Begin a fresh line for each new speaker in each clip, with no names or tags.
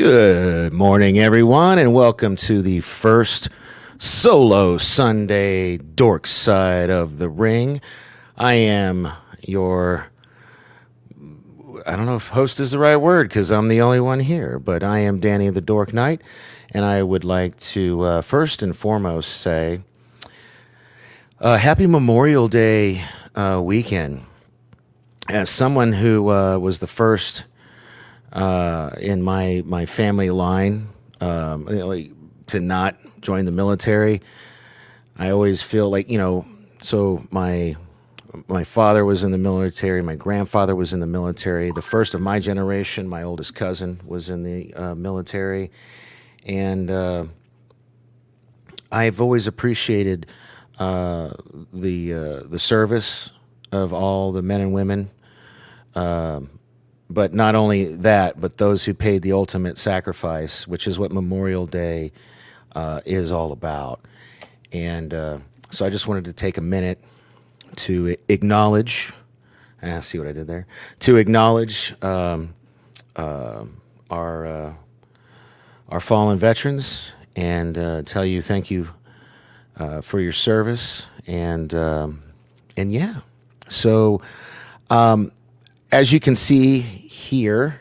Good morning, everyone, and welcome to the first solo Sunday Dork Side of the Ring. I am your, I don't know if host is the right word because I'm the only one here, but I am Danny the Dork Knight, and I would like to first and foremost say happy Memorial Day weekend. As someone who was the first in my family line to not join the military. I always feel like, so my father was in the military, my grandfather was in the military, the first of my generation, my oldest cousin was in the military, and I've always appreciated the service of all the men and women. But not only that, but those who paid the ultimate sacrifice, which is what Memorial Day is all about. And so I just wanted to take a minute to acknowledge, see what I did there, to acknowledge our fallen veterans and tell you thank you for your service. And yeah, so as you can see here,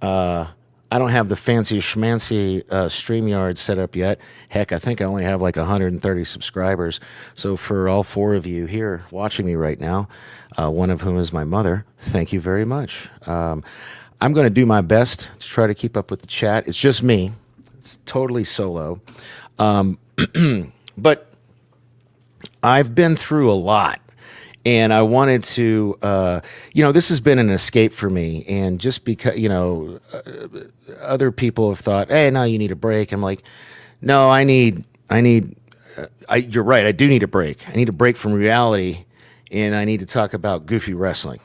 I don't have the fancy schmancy StreamYard set up yet. Heck, I think I only have like 130 subscribers. So for all four of you here watching me right now, one of whom is my mother, thank you very much. I'm going to do my best to try to keep up with the chat. It's just me. It's totally solo. But I've been through a lot. And I wanted to, this has been an escape for me. And just because, other people have thought, hey, no, you need a break. I'm like, no, you're right. I do need a break. I need a break from reality. And I need to talk about goofy wrestling,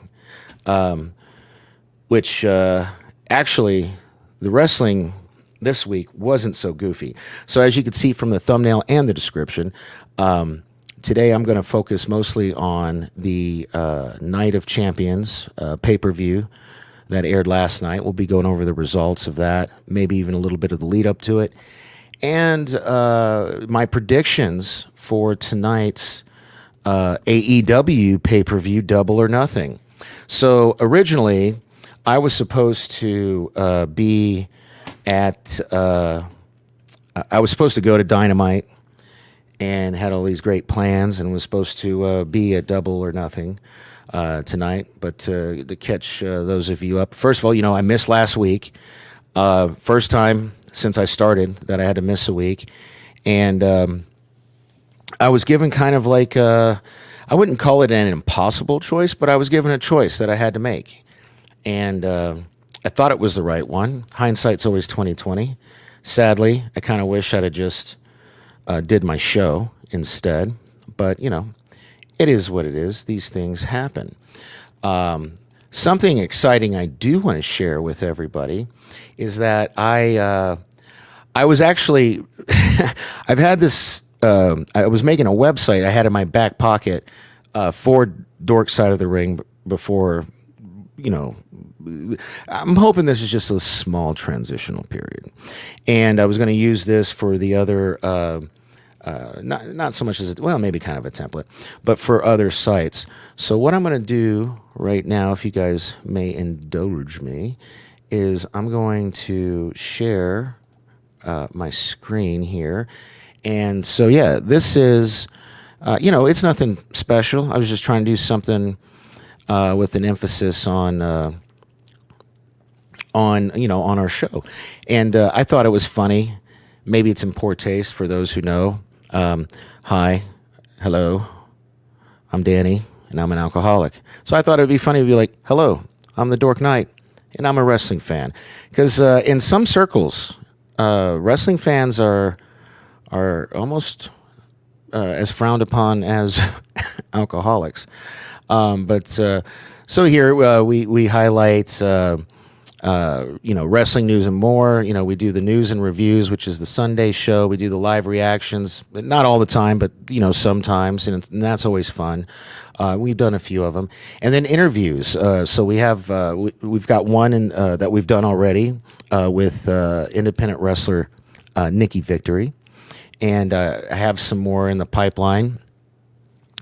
which actually the wrestling this week wasn't so goofy. So as you can see from the thumbnail and the description, today I'm going to focus mostly on the Night of Champions pay-per-view that aired last night. We'll be going over the results of that, maybe even a little bit of the lead-up to it, and my predictions for tonight's AEW pay-per-view Double or Nothing. So originally, I was supposed to be at... I was supposed to go to Dynamite and had all these great plans and was supposed to be at Double or Nothing tonight. But to catch those of you up, first of all, I missed last week. First time since I started that I had to miss a week. And I was given kind of like, I wouldn't call it an impossible choice, but I was given a choice that I had to make. And I thought it was the right one. Hindsight's always 20/20. Sadly, I kind of wish I'd have just did my show instead, but it is what it is. These things happen. Something exciting I do want to share with everybody is that I was actually I've had this. I was making a website I had in my back pocket for Dork Side of the Ring before. I'm hoping this is just a small transitional period, and I was going to use this for the other. Not so much as maybe kind of a template, but for other sites. So what I'm going to do right now, if you guys may indulge me, is I'm going to share my screen here. And so, yeah, this is, it's nothing special. I was just trying to do something with an emphasis on our show. And I thought it was funny. Maybe it's in poor taste for those who know. Hi, hello, I'm Danny, and I'm an alcoholic. So I thought it'd be funny to be like, hello, I'm the Dork Knight, and I'm a wrestling fan. Because in some circles, wrestling fans are almost as frowned upon as alcoholics. So here we highlight wrestling news and more. We do the news and reviews, which is the Sunday show. We do the live reactions, not all the time, but sometimes, and that's always fun. We've done a few of them, and then interviews. So we've got one that we've done already with independent wrestler Nikki Victory, and I have some more in the pipeline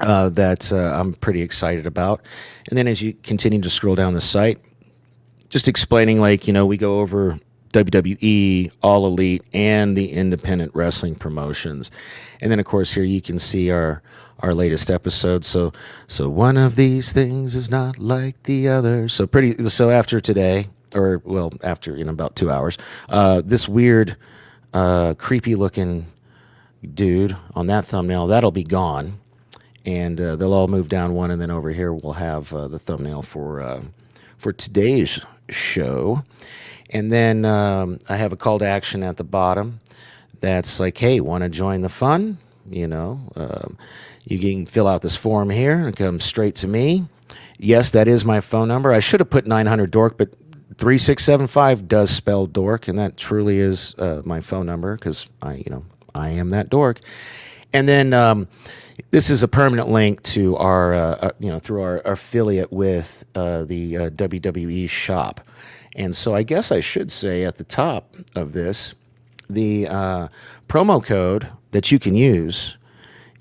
that I'm pretty excited about. And then as you continue to scroll down the site, just explaining, we go over WWE, All Elite, and the independent wrestling promotions. And then, of course, here you can see our latest episode. So one of these things is not like the other. So after today, after about 2 hours, this weird, creepy-looking dude on that thumbnail, that'll be gone. And they'll all move down one, and then over here we'll have the thumbnail for today's show. And then I have a call to action at the bottom that's like, hey, want to join the fun? You can fill out this form here and come straight to me. Yes, that is my phone number. I should have put 900 Dork, but 3675 does spell Dork, and that truly is my phone number because I am that dork. And then this is a permanent link to our, through our affiliate with the WWE shop. And so I guess I should say at the top of this, the promo code that you can use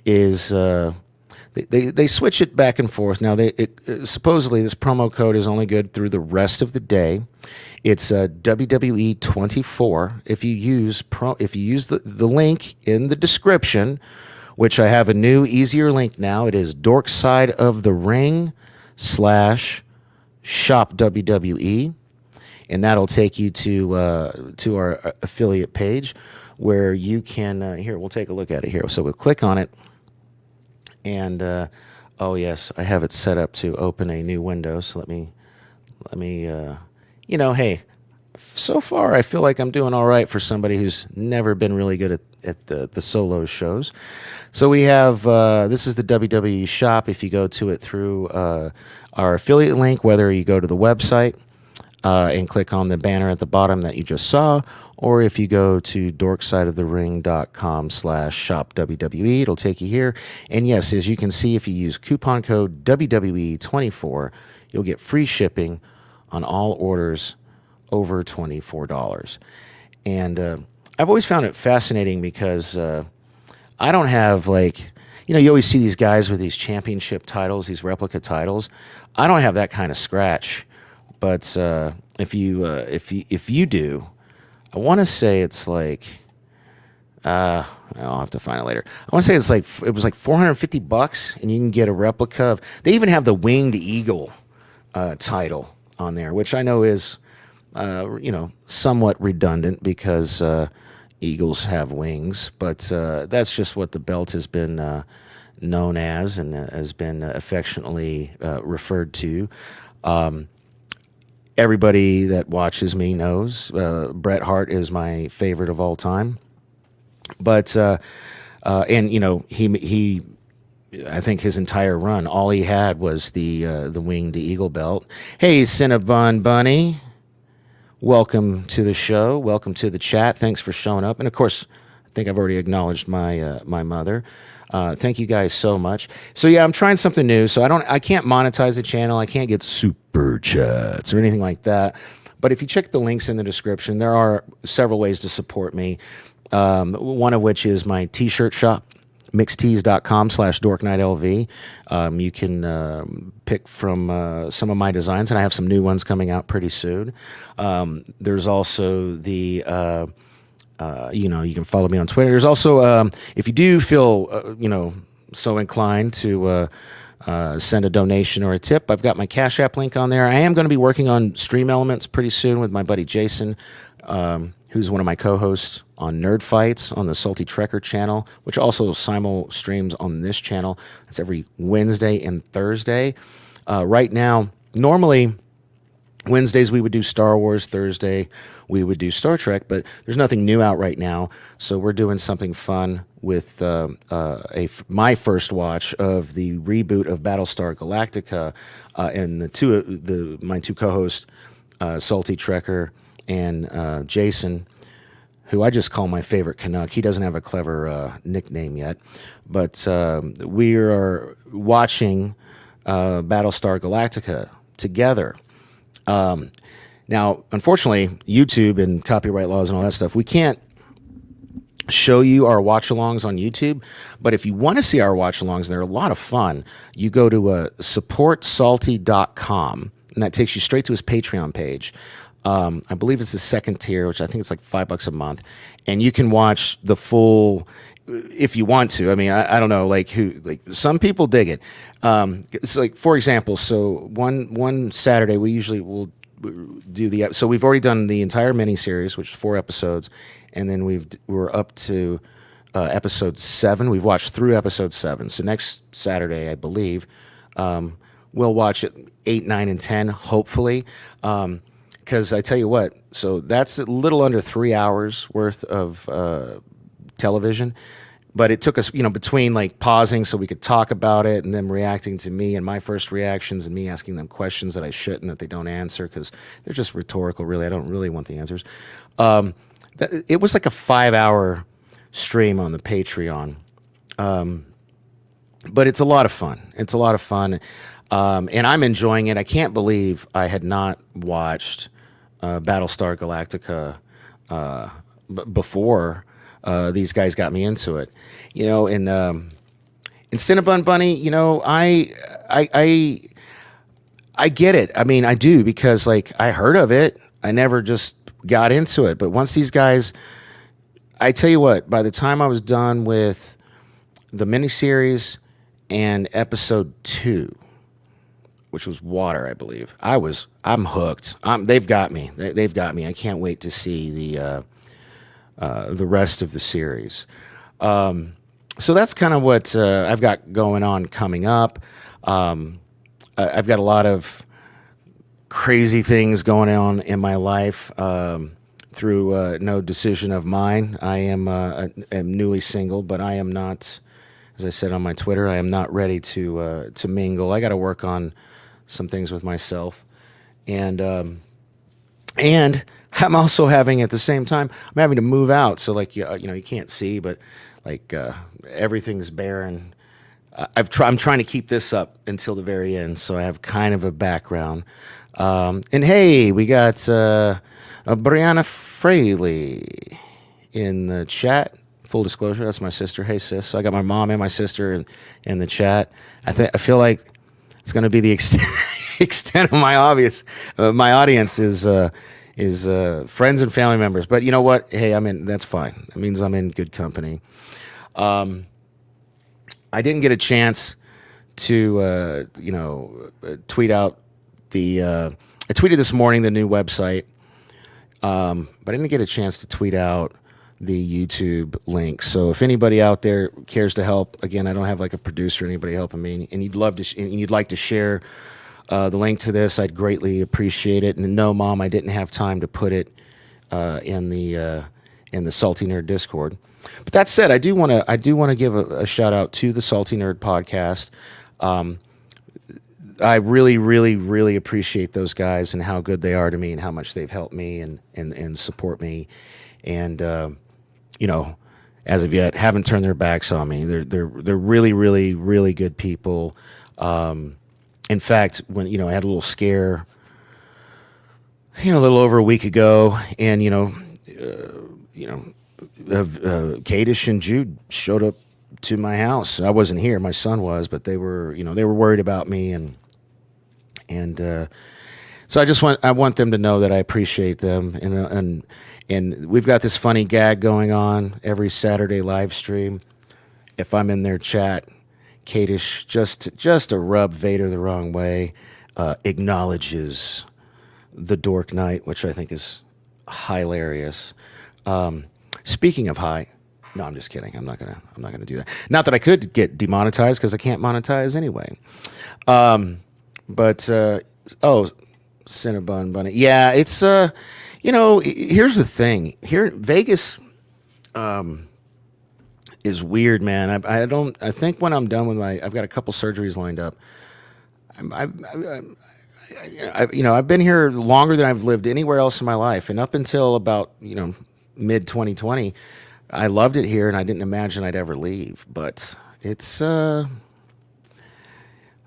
is, they switch it back and forth. Now, supposedly this promo code is only good through the rest of the day. It's WWE 24. If you use the link in the description, which I have a new, easier link now. It is Dork Side of the Ring /shop WWE. And that'll take you to our affiliate page where you can, here, we'll take a look at it here. So we'll click on it. And, oh yes, I have it set up to open a new window. So let me, hey, so far I feel like I'm doing all right for somebody who's never been really good at the solo shows. So we have, this is the WWE shop. If you go to it through our affiliate link, whether you go to the website and click on the banner at the bottom that you just saw, or if you go to dorksideofthering.com/shop WWE, it'll take you here. And yes, as you can see, if you use coupon code WWE24, you'll get free shipping on all orders over $24. And I've always found it fascinating because I don't have you always see these guys with these championship titles, these replica titles. I don't have that kind of scratch, but if you do, I want to say it's I'll have to find it later. I want to say it was like $450, and you can get a replica of. They even have the Winged Eagle title on there, which I know is somewhat redundant because eagles have wings, but that's just what the belt has been known as and has been affectionately referred to. Everybody that watches me knows Bret Hart is my favorite of all time. But he I think his entire run, all he had was the Winged Eagle belt. Hey, Cinnabon Bunny, welcome to the show. Welcome to the chat. Thanks for showing up. And of course, I think I've already acknowledged my mother. Thank you guys so much. So yeah, I'm trying something new. So I can't monetize the channel. I can't get super chats or anything like that. But if you check the links in the description, there are several ways to support me. One of which is my t-shirt shop, mixtees.com/dorknightlv. You can pick from some of my designs, and I have some new ones coming out pretty soon. There's also the you can follow me on Twitter. There's also, if you do feel, so inclined to send a donation or a tip, I've got my Cash App link on there. I am going to be working on Stream Elements pretty soon with my buddy Jason, who's one of my co-hosts on Nerd Fights on the Salty Trekker channel, which also simul streams on this channel. It's every Wednesday and Thursday. Right now, normally Wednesdays we would do Star Wars, Thursday we would do Star Trek, but there's nothing new out right now, so we're doing something fun with my first watch of the reboot of Battlestar Galactica, and my two co-hosts Salty Trekker, and Jason, who I just call my favorite Canuck. He doesn't have a clever nickname yet, but we are watching Battlestar Galactica together. Now, unfortunately, YouTube and copyright laws and all that stuff, we can't show you our watch-alongs on YouTube, but if you want to see our watch-alongs, they're a lot of fun. You go to supportsalty.com, and that takes you straight to his Patreon page. I believe it's the second tier, which I think it's like $5 a month, and you can watch the full if you want to. I mean, I don't know, like some people dig it. It's like, for example, so one Saturday we usually will do so we've already done the entire miniseries, which is 4 episodes, and then we're up to episode 7. We've watched through episode 7. So next Saturday, I believe, we'll watch it 8, 9, and 10, hopefully. Because I tell you what, so that's a little under 3 hours worth of television. But it took us, between like pausing so we could talk about it and them reacting to me and my first reactions and me asking them questions that I shouldn't, that they don't answer because they're just rhetorical, really. I don't really want the answers. It was like a 5-hour stream on the Patreon. But it's a lot of fun. It's a lot of fun. And I'm enjoying it. I can't believe I had not watched Battlestar Galactica before these guys got me into it. In Cinnabon Bunny, I get it. I mean, I do, because like I heard of it. I never just got into it. But once these guys, I tell you what, by the time I was done with the miniseries and episode 2, which was Water, I believe, I'm hooked. They've got me. They've got me. I can't wait to see the rest of the series. So that's kind of what I've got going on coming up. I've got a lot of crazy things going on in my life through no decision of mine. I am newly single, but I am not, as I said on my Twitter, I am not ready to mingle. I got to work on some things with myself, and I'm also having, at the same time, I'm having to move out. So like, you can't see, but like everything's barren. I'm trying to keep this up until the very end, so I have kind of a background. And hey, we got Brianna Fraley in the chat. Full disclosure, that's my sister. Hey, sis. So I got my mom and my sister in the chat. I feel like it's going to be the extent of my audience is friends and family members. But you know what? Hey, that's fine. That means I'm in good company. I didn't get a chance to, tweet out I tweeted this morning the new website, but I didn't get a chance to tweet out the YouTube link. So if anybody out there cares to help, again, I don't have like a producer or anybody helping me, and you'd like to share the link to this, I'd greatly appreciate it. And no, Mom, I didn't have time to put it in the Salty Nerd Discord. But that said, I do want to give a shout out to the Salty Nerd podcast. I really, really, really appreciate those guys and how good they are to me and how much they've helped me and support me. And as of yet, haven't turned their backs on me. They're really, really, really good people. In fact, when I had a little scare, a little over a week ago, and Kadish and Jude showed up to my house. I wasn't here; my son was, but they were worried about me, and so I want them to know that I appreciate them, and we've got this funny gag going on every Saturday live stream. If I'm in their chat, Kadish, just to rub Vader the wrong way, acknowledges the Dork Knight, which I think is hilarious. Speaking of high, no, I'm just kidding. I'm not gonna do that. Not that I could get demonetized, because I can't monetize anyway. But Cinnabon Bunny, yeah, it's here's the thing. Here, Vegas is weird, man. I think when I'm done with I've got a couple surgeries lined up. I've been here longer than I've lived anywhere else in my life, and up until about mid 2020, I loved it here, and I didn't imagine I'd ever leave. But it's I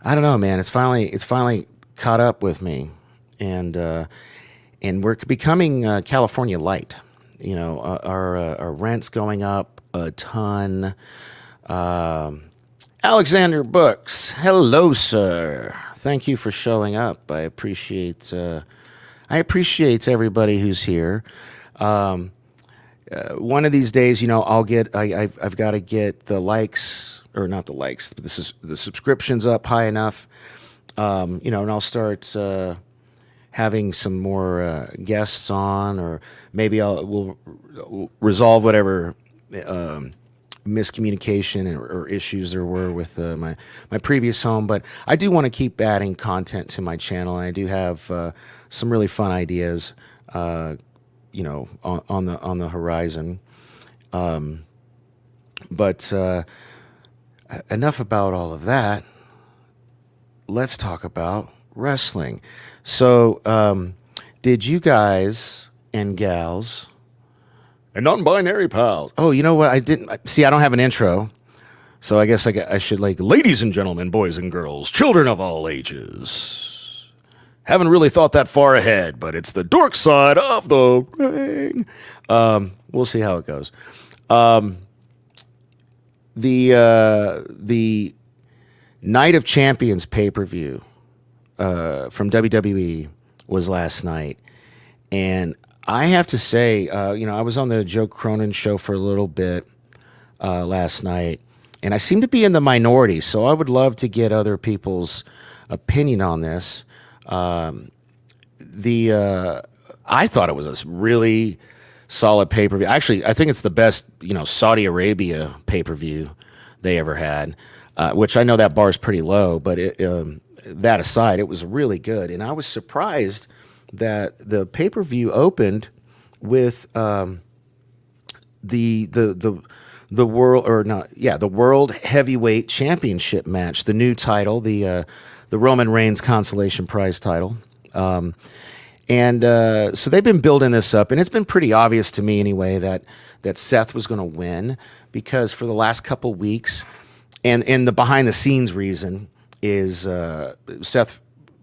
don't know, man. It's finally caught up with me, and we're becoming California light. Our rent's going up a ton. Alexander Books, hello, sir. Thank you for showing up. I appreciate everybody who's here. One of these days, I've got to get the likes, or not the likes, but the subscriptions up high enough, and I'll start having some more guests on, or maybe we'll resolve whatever miscommunication or issues there were with my previous home. But I do want to keep adding content to my channel, and I do have some really fun ideas, on the horizon. But enough about all of that. Let's talk about wrestling. So, did you guys and gals and non-binary pals? Oh, you know what? I didn't see. I don't have an intro, so I guess I should, ladies and gentlemen, boys and girls, children of all ages. Haven't really thought that far ahead, but it's the Dork Side of the ring. We'll see how it goes. The Night of Champions pay-per-view from WWE was last night, and I have to say, I was on the Joe Cronin show for a little bit last night, and I seem to be in the minority, so I would love to get other people's opinion on this. I thought it was a really solid pay-per-view. Actually, I think it's the best, Saudi Arabia pay-per-view they ever had, which I know that bar is pretty low, but that aside, it was really good. And I was surprised that the pay-per-view opened with the World Heavyweight Championship match, the new title, the Roman Reigns Consolation Prize title. So they've been building this up, and it's been pretty obvious to me anyway that Seth was going to win, because for the last couple weeks, and the behind the scenes reason is Seth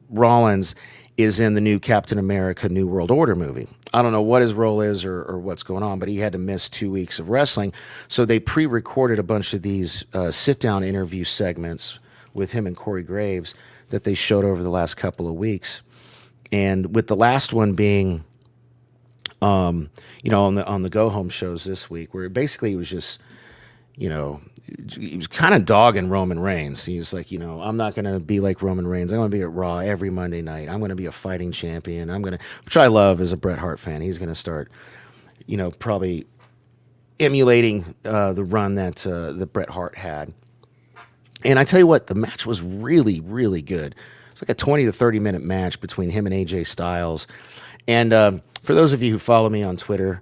Rollins is in the new Captain America New World Order movie. I don't know what his role is or what's going on, but he had to miss 2 weeks of wrestling. So they pre-recorded a bunch of these sit-down interview segments with him and Corey Graves that they showed over the last couple of weeks. And with the last one being, on the go-home shows this week, where basically it was just, he was kind of dogging Roman Reigns. He was like, I'm not going to be like Roman Reigns. I'm going to be at Raw every Monday night. I'm going to be a fighting champion. Which I love as a Bret Hart fan. He's going to start, probably emulating the run that Bret Hart had. And I tell you what, the match was really, really good. It's like a 20 to 30 minute match between him and AJ Styles. And for those of you who follow me on Twitter,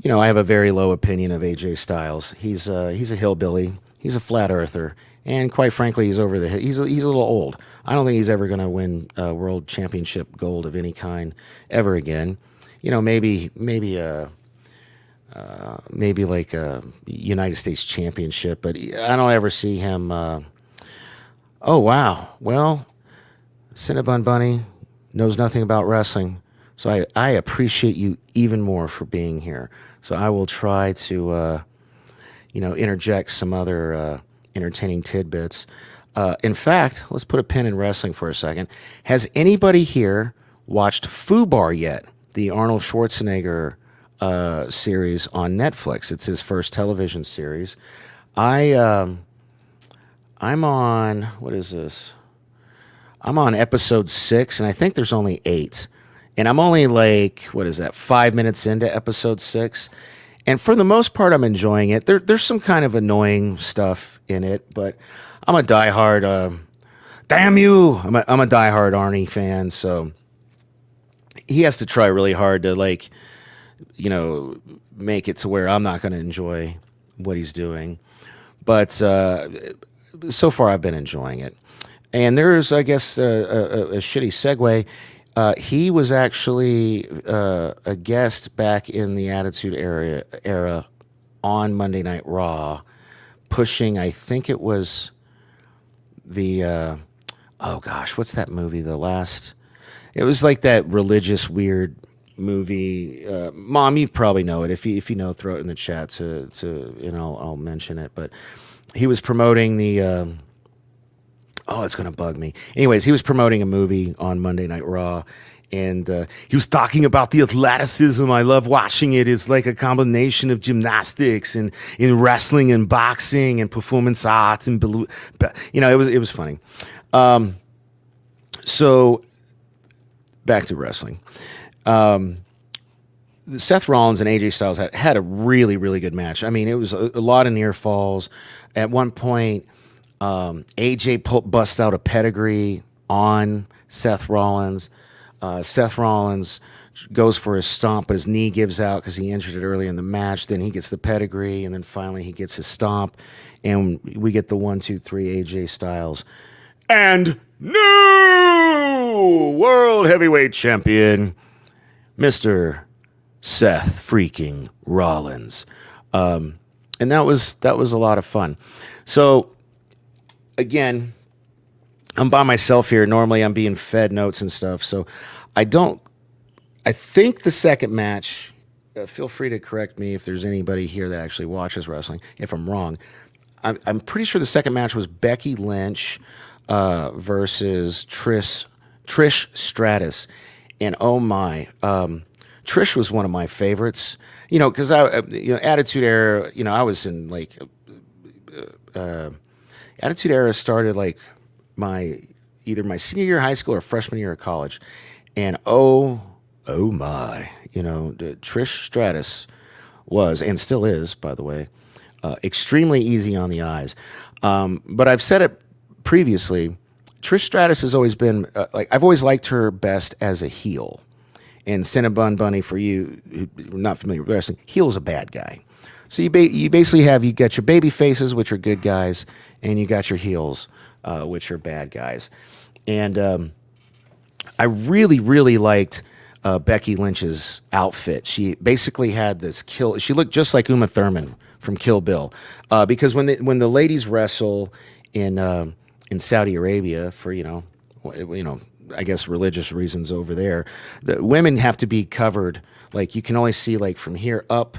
I have a very low opinion of AJ Styles. He's a hillbilly. He's a flat earther, and quite frankly, he's over the head. He's a little old. I don't think he's ever going to win a world championship gold of any kind ever again. Maybe like a United States championship, but I don't ever see him. Oh wow, well, Cinnabon Bunny knows nothing about wrestling. So I appreciate you even more for being here. So I will try to, interject some other entertaining tidbits. In fact, let's put a pin in wrestling for a second. Has anybody here watched Fubar yet? The Arnold Schwarzenegger series on Netflix. It's his first television series. I'm on, what is this? I'm on episode 6, and I think there's only 8. And I'm only 5 minutes into episode 6. And for the most part, I'm enjoying it. There's some kind of annoying stuff in it, but I'm a diehard, damn you! I'm a diehard Arnie fan, so he has to try really hard to, make it to where I'm not going to enjoy what he's doing. But so far, I've been enjoying it. And there's, I guess, a shitty segue. He was actually a guest back in the Attitude era on Monday Night Raw, pushing, I think it was the, oh gosh, what's that movie? It was like that religious weird movie. Mom, you probably know it. If you know, throw it in the chat I'll mention it. But he was promoting the. Oh, it's gonna bug me. Anyways, he was promoting a movie on Monday Night Raw, and he was talking about the athleticism. I love watching it. It's like a combination of gymnastics and in wrestling and boxing and performance arts and it was funny. So back to wrestling. Seth Rollins and AJ Styles had a really, really good match. I mean, it was a lot of near falls. At one point, AJ busts out a pedigree on Seth Rollins. Seth Rollins goes for his stomp, but his knee gives out because he injured it early in the match. Then he gets the pedigree, and then finally he gets his stomp, and we get the 1, 2, 3 AJ Styles. And new World Heavyweight Champion, Mr. Seth freaking Rollins. And that was a lot of fun. So again, I'm by myself here. Normally I'm being fed notes and stuff. So I think the second match, feel free to correct me if there's anybody here that actually watches wrestling, if I'm wrong. I'm pretty sure the second match was Becky Lynch versus Trish Stratus. And oh my, Trish was one of my favorites, because Attitude Era, I was in like, Attitude Era started like either my senior year of high school or freshman year of college. And oh my, Trish Stratus was, and still is, by the way, extremely easy on the eyes. But I've said it previously, Trish Stratus has always been, I've always liked her best as a heel. And Cinnabon Bunny, for you who are not familiar with wrestling, heel's a bad guy. So you basically you got your baby faces, which are good guys, and you got your heels, which are bad guys. And I really, really liked Becky Lynch's outfit. She basically had this she looked just like Uma Thurman from Kill Bill, because when the ladies wrestle in Saudi Arabia for I guess religious reasons over there, the women have to be covered. Like you can only see like from here up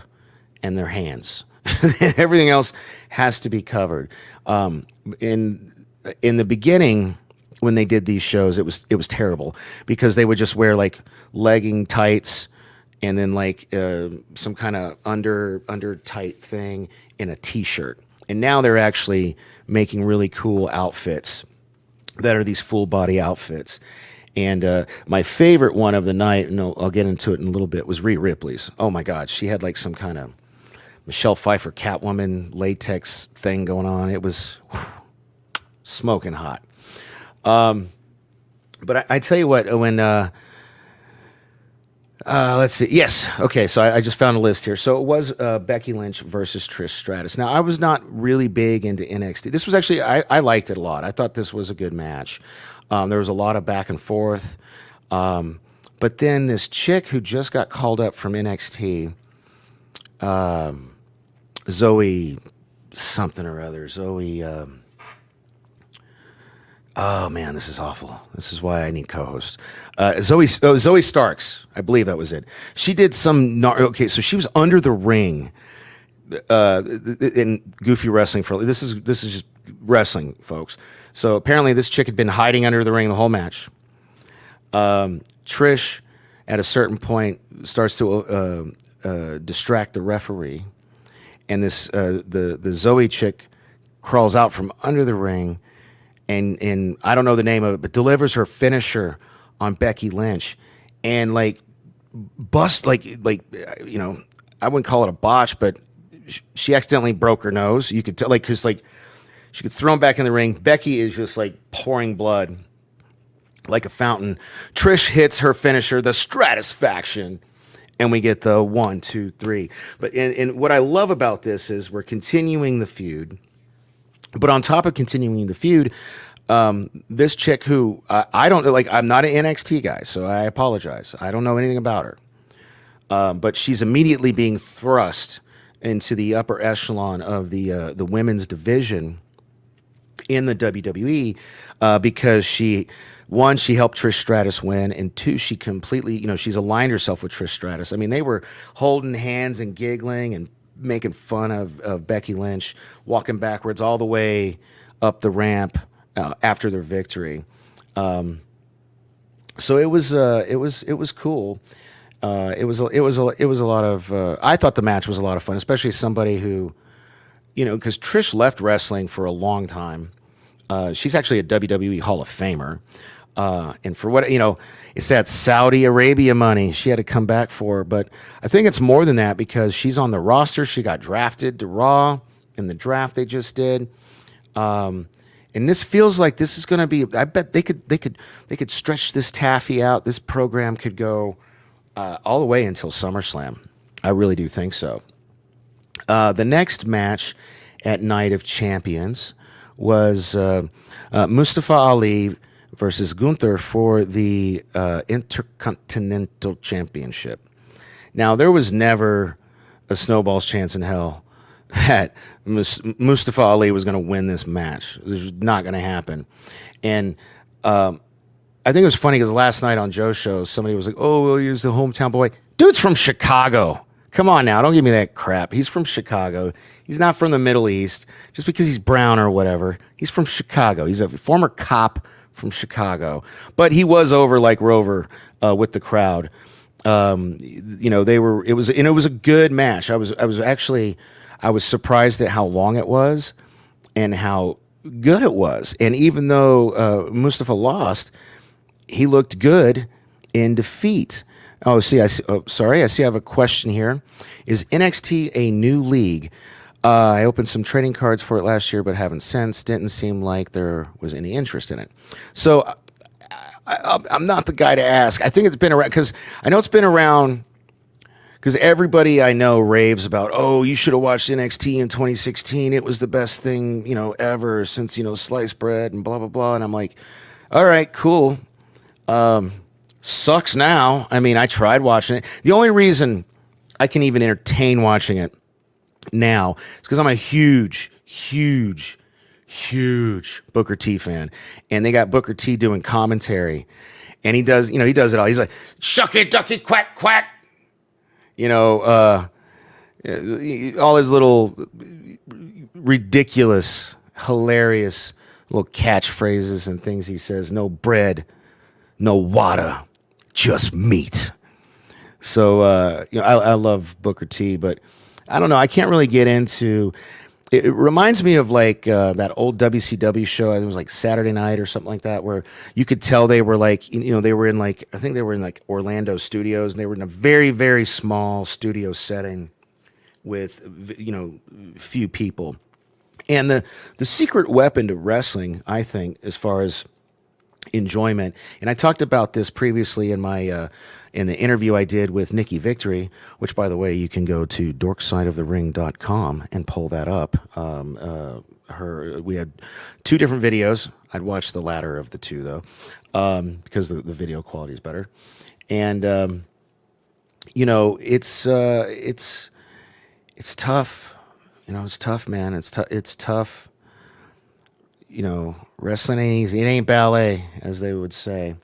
and their hands. Everything else has to be covered. In the beginning, when they did these shows, it was terrible because they would just wear like legging tights and then like some kind of under tight thing and a t-shirt. And now they're actually making really cool outfits that are these full body outfits. And my favorite one of the night, and I'll get into it in a little bit, was Rhea Ripley's. Oh my God, she had like some kind of Michelle Pfeiffer Catwoman latex thing going on. It was smoking hot. But I tell you what, when let's see. Yes. Okay. So I just found a list here. So it was Becky Lynch versus Trish Stratus. Now, I was not really big into NXT. This was actually, I liked it a lot. I thought this was a good match. There was a lot of back and forth. But then this chick who just got called up from NXT, Zoe something or other. Oh man, this is awful. This is why I need co-hosts. Zoe Starks, I believe that was it. She did some okay, so she was under the ring in Goofy Wrestling for this is just wrestling, folks. So apparently this chick had been hiding under the ring the whole match. Trish, at a certain point, starts to distract the referee, and this the Zoe chick crawls out from under the ring. And I don't know the name of it, but delivers her finisher on Becky Lynch, and like bust I wouldn't call it a botch, but she accidentally broke her nose. You could tell, because she gets thrown back in the ring. Becky is just like pouring blood like a fountain. Trish hits her finisher, the Stratusfaction, and we get the 1, 2, 3. But and what I love about this is we're continuing the feud. But on top of continuing the feud, This chick who I don't like, I'm not an NXT guy, so I apologize. I don't know anything about her. But she's immediately being thrust into the upper echelon of the women's division in the WWE because she helped Trish Stratus win, and two, she completely, she's aligned herself with Trish Stratus. I mean, they were holding hands and giggling and making fun of Becky Lynch, walking backwards all the way up the ramp after their victory. So it was cool. It was a lot of. I thought the match was a lot of fun, especially somebody who, because Trish left wrestling for a long time. She's actually a WWE Hall of Famer, and for what it's that Saudi Arabia money she had to come back for. But I think it's more than that because she's on the roster. She got drafted to Raw in the draft they just did. And this feels like this is going to be. I bet they could stretch this taffy out. This program could go all the way until SummerSlam. I really do think so. The next match at Night of Champions was Mustafa Ali versus Gunther for the Intercontinental Championship. Now, there was never a snowball's chance in hell that Mustafa Ali was going to win this match. This was not going to happen. And I think it was funny because last night on Joe's show, somebody was like, oh, we'll use the hometown boy. Dude's from Chicago. Come on now, don't give me that crap. He's from Chicago. He's not from the Middle East. Just because he's brown or whatever, he's from Chicago. He's a former cop from Chicago. But he was over like Rover with the crowd. It was a good match. I was surprised at how long it was and how good it was. And even though Mustafa lost, he looked good in defeat. Oh, see, I see. Oh, sorry, I see. I have a question here. Is NXT a new league? I opened some trading cards for it last year, but haven't since. Didn't seem like there was any interest in it. So I'm not the guy to ask. I think it's been around because I know it's been around because everybody I know raves about. Oh, you should have watched NXT in 2016. It was the best thing ever since sliced bread and blah blah blah. And I'm like, all right, cool. Sucks now. I mean, I tried watching it. The only reason I can even entertain watching it now is because I'm a huge Booker T fan, and they got Booker T doing commentary, and he does it all. He's like, shucky ducky quack quack, all his little ridiculous, hilarious little catchphrases and things he says. No bread, no water, just meat. So I love Booker T, but I don't know. I can't really get into. It reminds me of like that old WCW show. It was like Saturday Night or something like that, where you could tell they were like, they were in like, I think they were in like Orlando studios, and they were in a very, very small studio setting with few people. And the secret weapon to wrestling, I think, as far as enjoyment, and I talked about this previously in my in the interview I did with Nikki Victory, which, by the way, you can go to dorksideofthering.com and pull that up. We had two different videos. I'd watch the latter of the two though, because the video quality is better. And it's tough. It's tough, man. It's tough. Wrestling ain't easy. It ain't ballet, as they would say.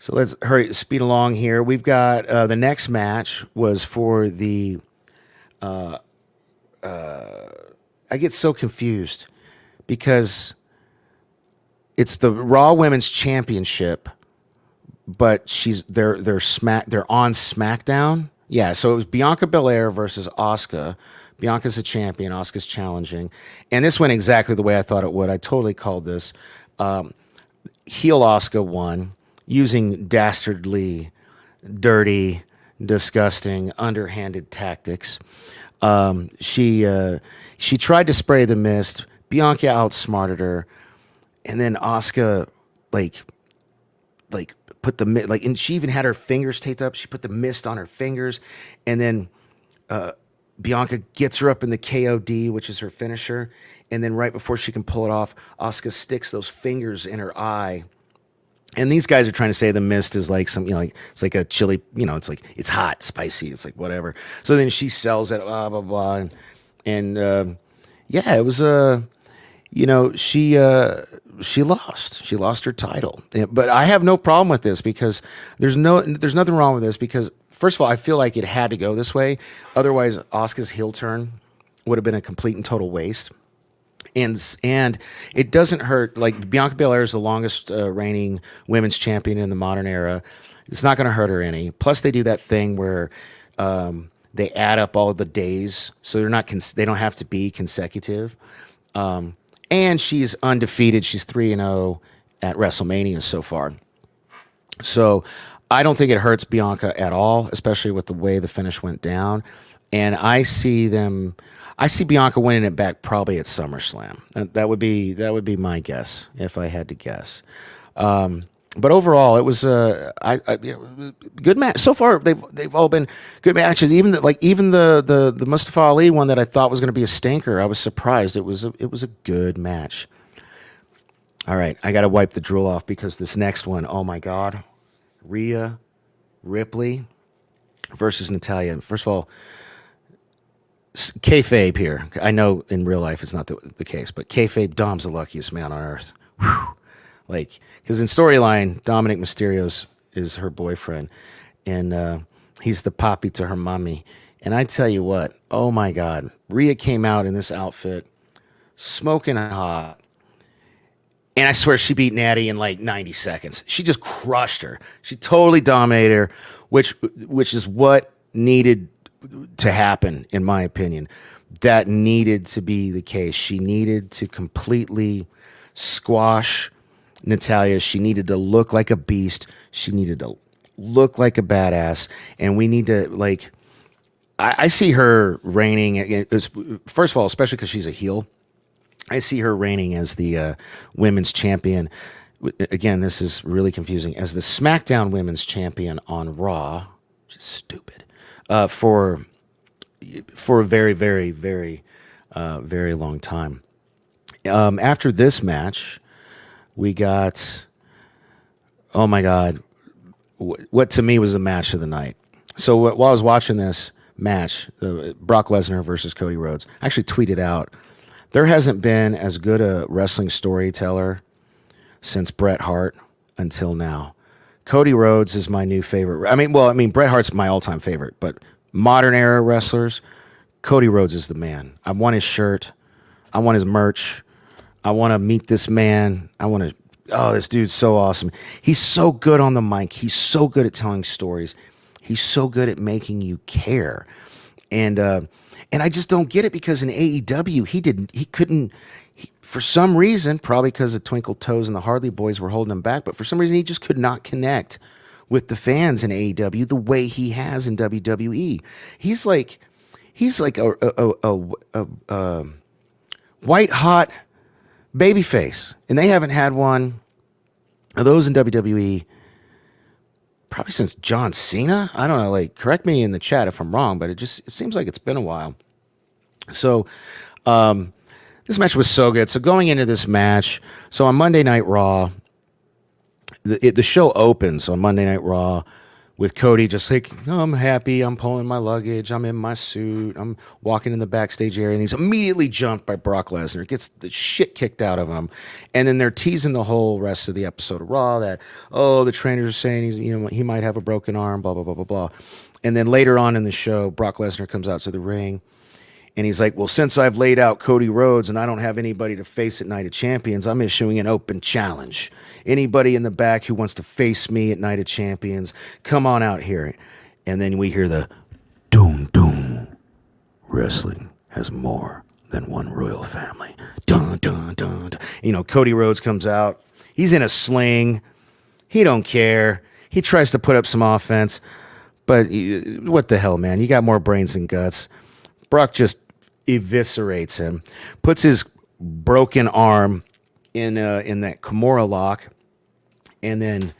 So let's speed along here. We've got the next match was for the. I get so confused because it's the Raw Women's Championship, but they're on SmackDown. Yeah, so it was Bianca Belair versus Asuka. Bianca's the champion. Asuka's challenging. And this went exactly the way I thought it would. I totally called this. Heel Asuka won using dastardly, dirty, disgusting, underhanded tactics. She tried to spray the mist. Bianca outsmarted her. And then Asuka, put the mist, and she even had her fingers taped up. She put the mist on her fingers. And then Bianca gets her up in the KOD, which is her finisher, and then right before she can pull it off, Asuka sticks those fingers in her eye. And these guys are trying to say the mist is like some, like it's like a chili, it's like it's hot, spicy, it's like whatever. So then she sells it, blah blah blah, and yeah, it was she lost. She lost her title. But I have no problem with this because there's nothing wrong with this because first of all, I feel like it had to go this way. Otherwise, Asuka's heel turn would have been a complete and total waste. And it doesn't hurt. Like Bianca Belair is the longest reigning women's champion in the modern era. It's not going to hurt her any. Plus, they do that thing where they add up all of the days, so they don't have to be consecutive. And she's undefeated. She's 3-0 at WrestleMania so far. So I don't think it hurts Bianca at all, especially with the way the finish went down. And I see Bianca winning it back probably at SummerSlam. That would be my guess if I had to guess. But overall, it was good match so far. They've all been good matches. Even the Mustafa Ali one that I thought was going to be a stinker, I was surprised. It was a good match. All right, I got to wipe the drool off because this next one, oh my God, Rhea Ripley versus Natalya. First of all, kayfabe here. I know in real life it's not the case, but kayfabe, Dom's the luckiest man on earth. Whew. Like, because in storyline, Dominic Mysterio's is her boyfriend, and he's the papi to her mommy. And I tell you what, oh my God, Rhea came out in this outfit, smoking hot, and I swear she beat Natty in like 90 seconds. She just crushed her. She totally dominated her, which is what needed to happen, in my opinion. That needed to be the case. She needed to completely squash Natalya. She needed to look like a beast. She needed to look like a badass. And we need to, like, I see her reigning, first of all, especially because she's a heel, I see her reigning as the women's champion. Again, this is really confusing. As the SmackDown women's champion on Raw, which is stupid, for a very, very, very, very long time. After this match, we got, oh my God, what to me was the match of the night. So while I was watching this match, Brock Lesnar versus Cody Rhodes, I actually tweeted out, there hasn't been as good a wrestling storyteller since Bret Hart until now. Cody Rhodes is my new favorite. I mean, Bret Hart's my all-time favorite, but modern era wrestlers, Cody Rhodes is the man. I want his shirt. I want his merch. I want to meet this man. This dude's so awesome. He's so good on the mic. He's so good at telling stories. He's so good at making you care. And I just don't get it because in AEW, for some reason, probably because the Twinkle Toes and the Harley Boys were holding him back, but for some reason he just could not connect with the fans in AEW the way he has in WWE. He's like a white hot babyface, and they haven't had one of those in WWE probably since John Cena. I don't know. Like, correct me in the chat if I'm wrong, but it seems like it's been a while. So, this match was so good. So going into this match, so on Monday Night Raw, the show opens on Monday Night Raw with Cody just like, oh, I'm happy, I'm pulling my luggage, I'm in my suit, I'm walking in the backstage area, and he's immediately jumped by Brock Lesnar, gets the shit kicked out of him, and then they're teasing the whole rest of the episode of Raw that, oh, the trainers are saying he might have a broken arm, blah, blah, blah, blah, blah. And then later on in the show, Brock Lesnar comes out to the ring, and he's like, well, since I've laid out Cody Rhodes and I don't have anybody to face at Night of Champions, I'm issuing an open challenge. Anybody in the back who wants to face me at Night of Champions, come on out here. And then we hear the doom, doom. Wrestling has more than one royal family. Dun, dun, dun, dun. Cody Rhodes comes out. He's in a sling. He don't care. He tries to put up some offense. But what the hell, man? You got more brains than guts. Brock just eviscerates him, puts his broken arm in that Kimura lock, and then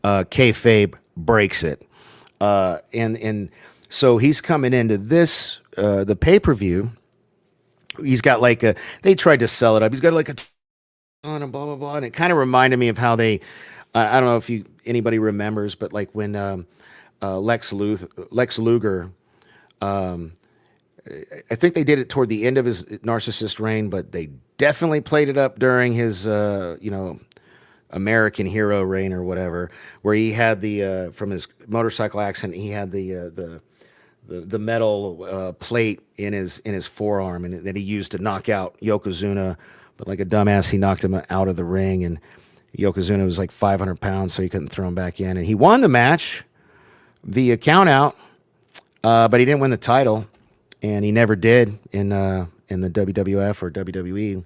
kayfabe breaks it. And so he's coming into this the pay-per-view, he's got like a. They tried to sell it up. He's got like a on and blah blah blah, and it kind of reminded me of how they. I don't know if anybody remembers, but like when Lex Luger. I think they did it toward the end of his narcissist reign, but they definitely played it up during his, American hero reign or whatever, where he had the from his motorcycle accident, he had the metal plate in his forearm, and that he used to knock out Yokozuna. But like a dumbass, he knocked him out of the ring, and Yokozuna was like 500 pounds, so he couldn't throw him back in, and he won the match via count out, but he didn't win the title. And he never did in the WWF or WWE.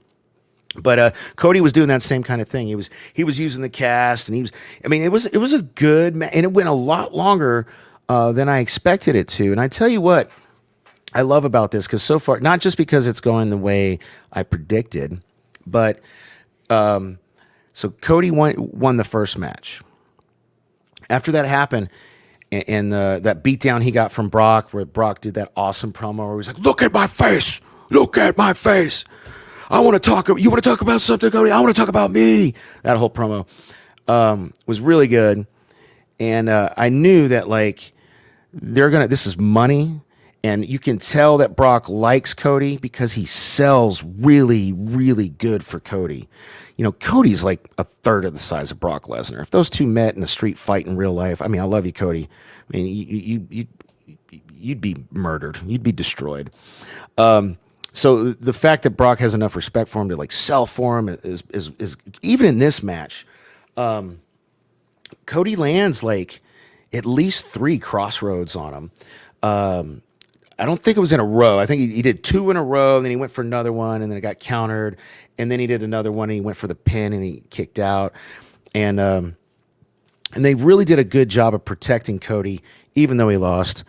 But Cody was doing that same kind of thing. He was using the cast, and he was. I mean, it was a good and it went a lot longer than I expected it to. And I tell you what, I love about this, because so far, not just because it's going the way I predicted, but so Cody won the first match. After that happened. And that beatdown he got from Brock, where Brock did that awesome promo where he was like, "Look at my face, look at my face. I want to talk. You want to talk about something, Cody? I want to talk about me." That whole promo was really good, and I knew that like this is money, and you can tell that Brock likes Cody because he sells really, really good for Cody. You know, Cody's like a third of the size of Brock Lesnar. If those two met in a street fight in real life, I mean, I love you, Cody. I mean, you'd be murdered. You'd be destroyed. So the fact that Brock has enough respect for him to like sell for him is even in this match. Cody lands like at least 3 crossroads on him. I don't think it was in a row. I think he did 2 in a row, and then he went for another one, and then it got countered, and then he did another one, and he went for the pin, and he kicked out, and they really did a good job of protecting Cody, even though he lost.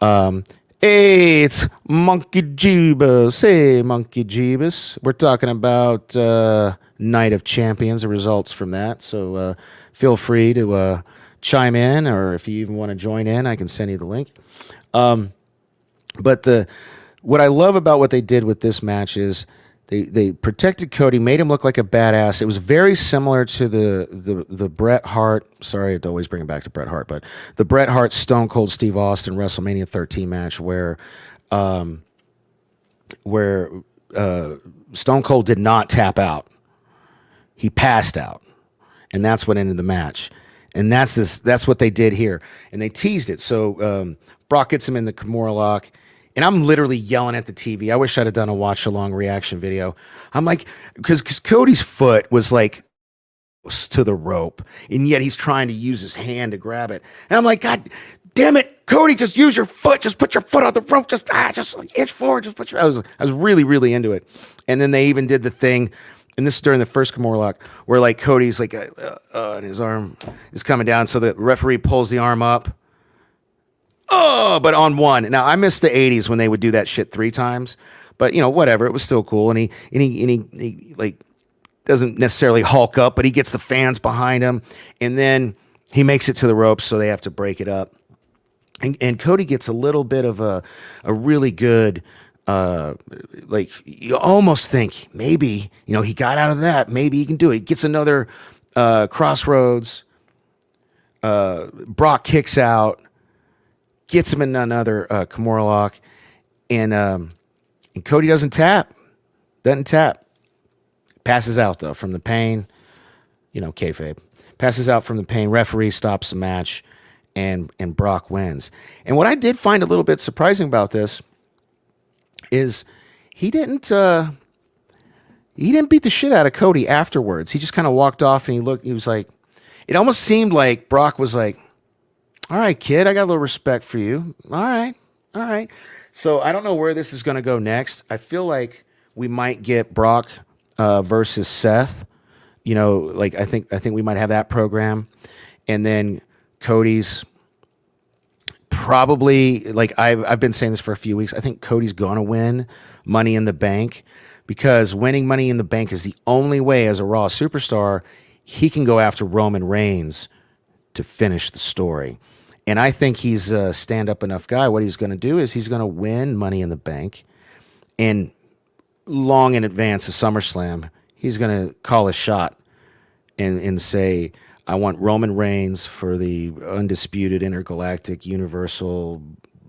Hey, it's Monkey Jeebus. Hey, Monkey Jeebus. We're talking about Night of Champions, the results from that, so feel free to chime in, or if you even want to join in, I can send you the link. But what I love about what they did with this match is they protected Cody, made him look like a badass. It was very similar to the Bret Hart. Sorry to always bring it back to Bret Hart, but the Bret Hart Stone Cold Steve Austin WrestleMania 13 match where Stone Cold did not tap out. He passed out, and that's what ended the match. And that's what they did here, and they teased it. So Brock gets him in the Kimura lock. And I'm literally yelling at the TV. I wish I'd have done a watch-along reaction video. I'm like, because Cody's foot was like to the rope, and yet he's trying to use his hand to grab it. And I'm like, God damn it, Cody, just use your foot. Just put your foot on the rope. Just like inch forward. Just put your. I was really, really into it. And then they even did the thing, and this is during the first Kimura lock, where like Cody's like, and his arm is coming down, so the referee pulls the arm up. Oh, but on one. Now I missed the 80s when they would do that shit 3 times, but whatever. It was still cool. And he like doesn't necessarily hulk up, but he gets the fans behind him, and then he makes it to the ropes, so they have to break it up. And Cody gets a little bit of a really good, like you almost think maybe he got out of that. Maybe he can do it. He gets another crossroads. Brock kicks out. Gets him in another Kimura lock, and Cody doesn't tap. Passes out, though, from the pain. Kayfabe. Passes out from the pain. Referee stops the match, and Brock wins. And what I did find a little bit surprising about this is he didn't beat the shit out of Cody afterwards. He just kind of walked off, and he was like, it almost seemed like Brock was like, all right, kid, I got a little respect for you. All right. So I don't know where this is going to go next. I feel like we might get Brock versus Seth. I think we might have that program, and then Cody's probably like I've been saying this for a few weeks. I think Cody's going to win Money in the Bank, because winning Money in the Bank is the only way as a Raw superstar he can go after Roman Reigns to finish the story. And I think he's a stand-up enough guy. What he's going to do is he's going to win Money in the Bank, and long in advance of SummerSlam, he's going to call a shot and say, I want Roman Reigns for the undisputed intergalactic universal,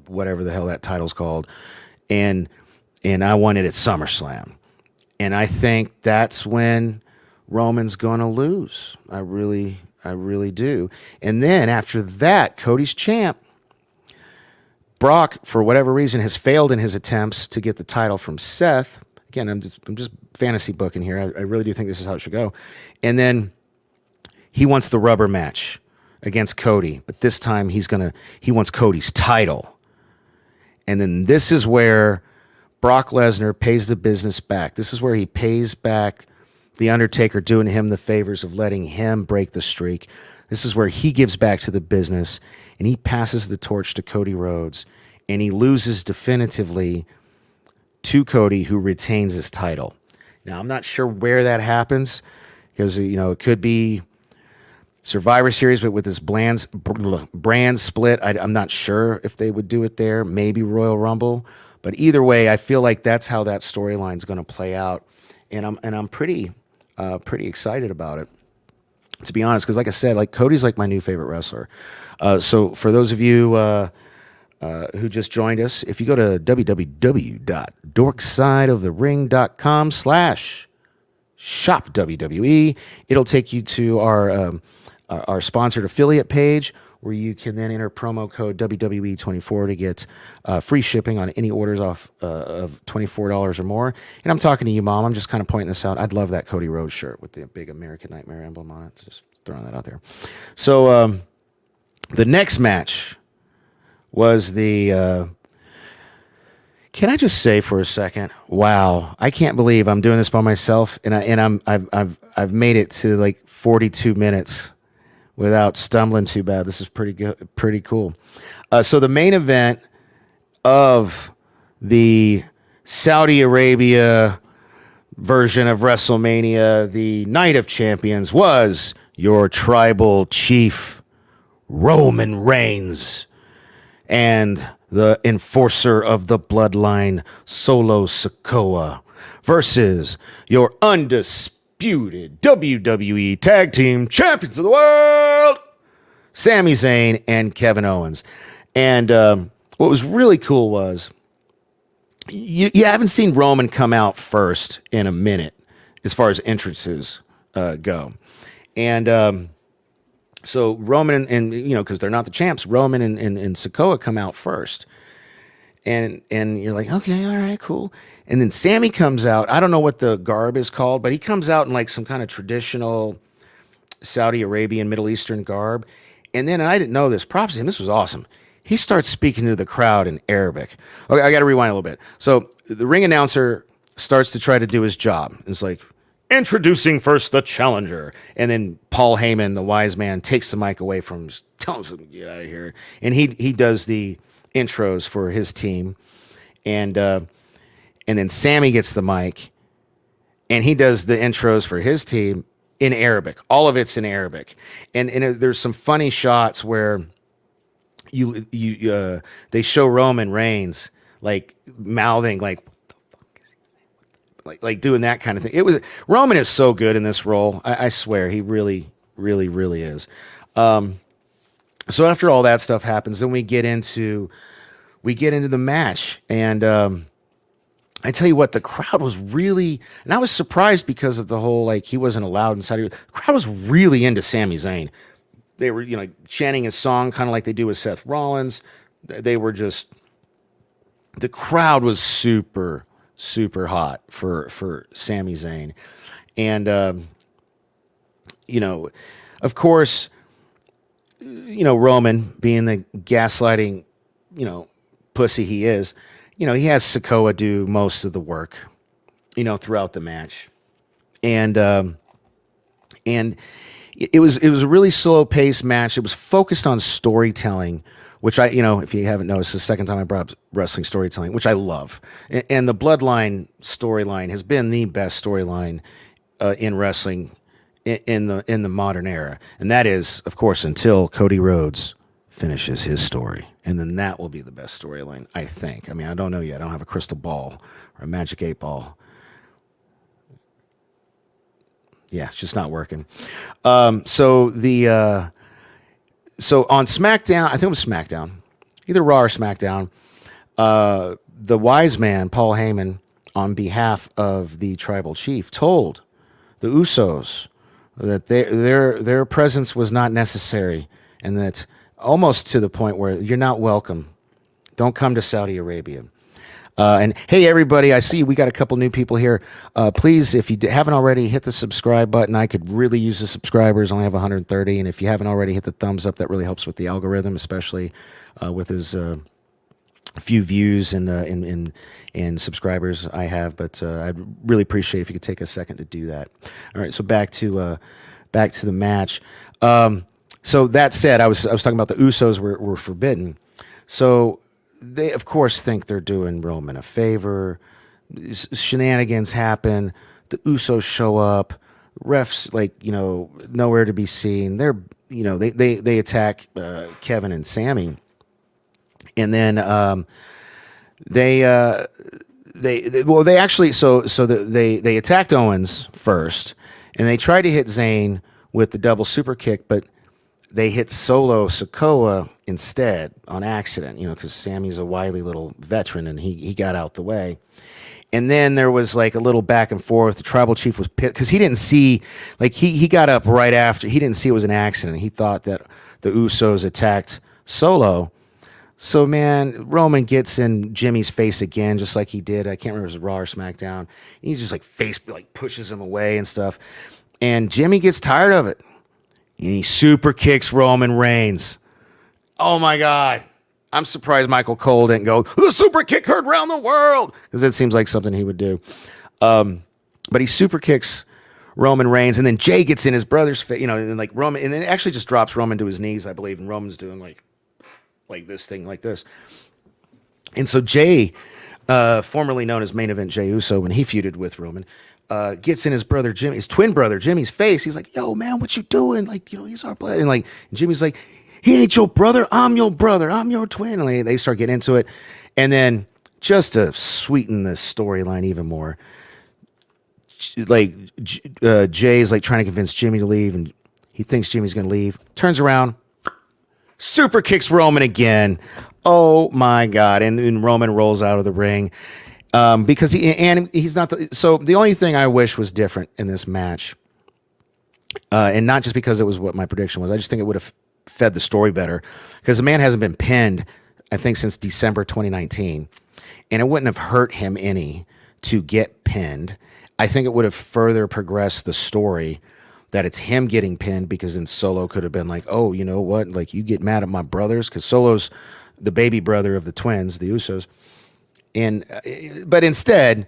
whatever the hell that title's called, and I want it at SummerSlam. And I think that's when Roman's gonna lose. I really do. And then after that, Cody's champ. Brock, for whatever reason, has failed in his attempts to get the title from Seth. Again, I'm just fantasy booking here. I really do think this is how it should go. And then he wants the rubber match against Cody, but this time he wants Cody's title. And then this is where Brock Lesnar pays the business back. This is where he pays back The Undertaker doing him the favors of letting him break the streak. This is where he gives back to the business, and he passes the torch to Cody Rhodes, and he loses definitively to Cody, who retains his title. Now, I'm not sure where that happens, because, it could be Survivor Series, but with this brand split, I'm not sure if they would do it there. Maybe Royal Rumble, but either way, I feel like that's how that storyline is going to play out, and I'm pretty excited about it, to be honest. Because, like I said, like Cody's like my new favorite wrestler. So for those of you who just joined us, if you go to www.dorksideofthering.com/shop WWE, it'll take you to our sponsored affiliate page, where you can then enter promo code WWE24 to get free shipping on any orders off of $24 or more. And I'm talking to you, Mom. I'm just kind of pointing this out. I'd love that Cody Rhodes shirt with the big American Nightmare emblem on it. Just throwing that out there. So the next match was the... can I just say for a second, wow, I can't believe I'm doing this by myself, and I've made it to like 42 minutes without stumbling too bad. This is pretty good, pretty cool. So the main event of the Saudi Arabia version of WrestleMania, the Night of Champions, was your tribal chief, Roman Reigns, and the enforcer of the bloodline, Solo Sikoa, versus your undisputed WWE Tag Team Champions of the World, Sami Zayn and Kevin Owens. And what was really cool was you haven't seen Roman come out first in a minute as far as entrances go. And so Roman and because they're not the champs, Roman and Sikoa come out first. And you're like, okay, all right, cool. And then Sammy comes out. I don't know what the garb is called, but he comes out in like some kind of traditional Saudi Arabian, Middle Eastern garb. And then, and I didn't know this, props to him, this was awesome. He starts speaking to the crowd in Arabic. Okay, I got to rewind a little bit. So the ring announcer starts to try to do his job. It's like, introducing first the challenger. And then Paul Heyman, the wise man, takes the mic away from him, tells him to get out of here. And he does the intros for his team, and then Sammy gets the mic, and he does the intros for his team in Arabic. All of it's in Arabic, and there's some funny shots where they show Roman Reigns like mouthing like doing that kind of thing. It was Roman is so good in this role. I swear he really, really, really is. So after all that stuff happens, then we get into the match, and I tell you what, the crowd was really, and I was surprised because of the whole like he wasn't allowed inside. The crowd was really into Sami Zayn. They were chanting his song kind of like they do with Seth Rollins. They were just, the crowd was super hot for Sami Zayn, and of course. Roman, being the gaslighting, pussy he is, he has Sikoa do most of the work, throughout the match. And it was a really slow paced match. It was focused on storytelling, which if you haven't noticed, the second time I brought up wrestling storytelling, which I love. And the Bloodline storyline has been the best storyline in wrestling in the modern era, and that is, of course, until Cody Rhodes finishes his story. And then that will be the best storyline, I think. I mean, I don't know yet. I don't have a crystal ball or a magic 8 ball. Yeah, it's just not working. So on SmackDown, I think it was SmackDown, either Raw or SmackDown, the wise man, Paul Heyman, on behalf of the tribal chief, told the Usos that their presence was not necessary, and that almost to the point where you're not welcome. Don't come to Saudi Arabia. And hey, everybody, I see we got a couple new people here. Please, if you haven't already, hit the subscribe button. I could really use the subscribers. I only have 130. And if you haven't already, hit the thumbs up. That really helps with the algorithm, especially with his few views and subscribers I have. But I'd really appreciate it if you could take a second to do that. All right, so back to the match. So that said, I was talking about the Usos were forbidden. So they, of course, think they're doing Roman a favor. Shenanigans happen. The Usos show up. Refs, nowhere to be seen. They attack Kevin and Sammy, and then they attacked Owens first, and they tried to hit Zayn with the double super kick, but they hit Solo Sikoa instead on accident, because Sammy's a wily little veteran and he got out the way. And then there was like a little back and forth. The tribal chief was pissed because he didn't see, he got up right after. He didn't see it was an accident. He thought that the Usos attacked Solo. So, man, Roman gets in Jimmy's face again, just like he did. I can't remember if it was Raw or SmackDown. He just pushes him away and stuff. And Jimmy gets tired of it. And he super kicks Roman Reigns. Oh, my God. I'm surprised Michael Cole didn't go, the super kick heard around the world. Because it seems like something he would do. But he super kicks Roman Reigns. And then Jay gets in his brother's face, and Roman. And then it actually just drops Roman to his knees, I believe. And Roman's doing like this thing, like this. And so Jay, formerly known as Main Event Jey Uso, when he feuded with Roman, gets in his twin brother Jimmy's face. He's like, "Yo, man, what you doing? He's our blood." And Jimmy's like, "He ain't your brother. I'm your brother. I'm your twin." And they start getting into it. And then just to sweeten the storyline even more, Jay's trying to convince Jimmy to leave, and he thinks Jimmy's going to leave. Turns around, super kicks Roman again. Oh my God! And Roman rolls out of the ring. Because he's not so the only thing I wish was different in this match, and not just because it was what my prediction was. I just think it would have fed the story better, because the man hasn't been pinned, I think, since December 2019, and it wouldn't have hurt him any to get pinned. I think it would have further progressed the story that it's him getting pinned, because then Solo could have been like, "Oh, you know what? You get mad at my brothers," because Solo's the baby brother of the twins, the Usos. But instead,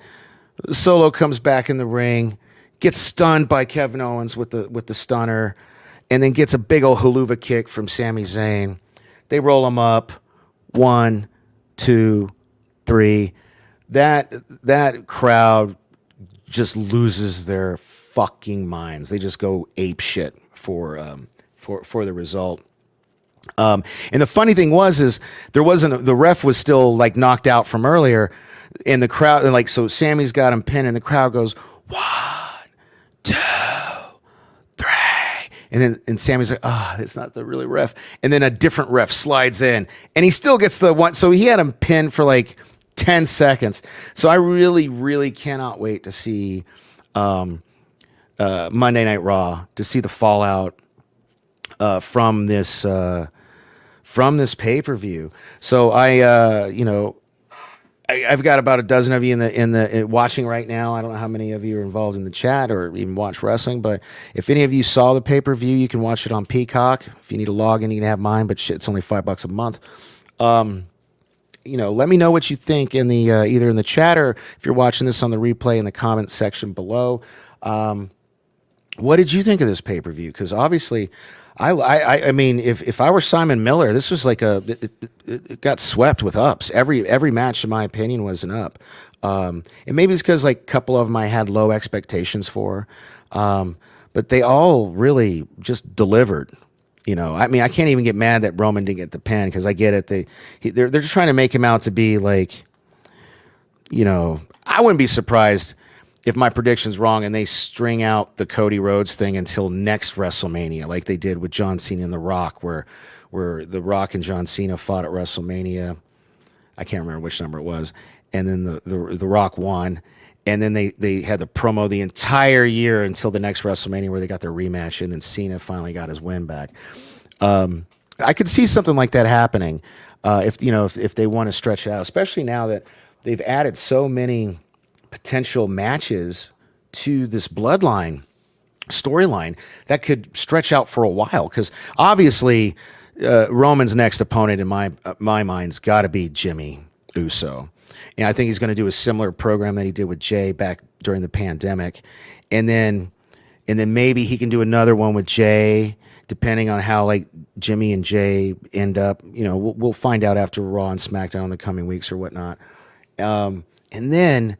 Solo comes back in the ring, gets stunned by Kevin Owens with the stunner, and then gets a big old haluva kick from Sami Zayn. They roll him up. 1, 2, 3. That crowd just loses their fucking minds. They just go ape shit for the result. And the funny thing is the ref was still knocked out from earlier, and the crowd, and so Sammy's got him pinned, and the crowd goes 1, 2, 3, and Sammy's like, it's not the really ref, and then a different ref slides in, and he still gets the one, so he had him pinned for 10 seconds. So I really, really cannot wait to see Monday Night Raw, to see the fallout from this pay-per-view. So I've got about a dozen of you in the watching right now. I don't know how many of you are involved in the chat or even watch wrestling, but if any of you saw the pay-per-view, you can watch it on Peacock. If you need a login, you can have mine, but shit, it's only $5 a month. Let me know what you think in the either in the chat, or if you're watching this on the replay, in the comments section below. What did you think of this pay-per-view? Because obviously, I mean, if I were Simon Miller, this was it got swept with ups. Every match, in my opinion, was an up. And maybe it's because a couple of them I had low expectations for, but they all really just delivered. I mean, I can't even get mad that Roman didn't get the pin because I get it. They're just trying to make him out to be like, I wouldn't be surprised if my prediction's wrong and they string out the Cody Rhodes thing until next WrestleMania, like they did with John Cena and The Rock, where The Rock and John Cena fought at WrestleMania. I can't remember which number it was, and then the Rock won, and then they had the promo the entire year until the next WrestleMania where they got their rematch, and then Cena finally got his win back. I could see something like that happening if they want to stretch it out, especially now that they've added so many potential matches to this bloodline storyline that could stretch out for a while. Because obviously, Roman's next opponent in my mind's got to be Jimmy Uso, and I think he's going to do a similar program that he did with Jay back during the pandemic, and then maybe he can do another one with Jay, depending on how like Jimmy and Jay end up. We'll find out after Raw and SmackDown in the coming weeks or whatnot, and then.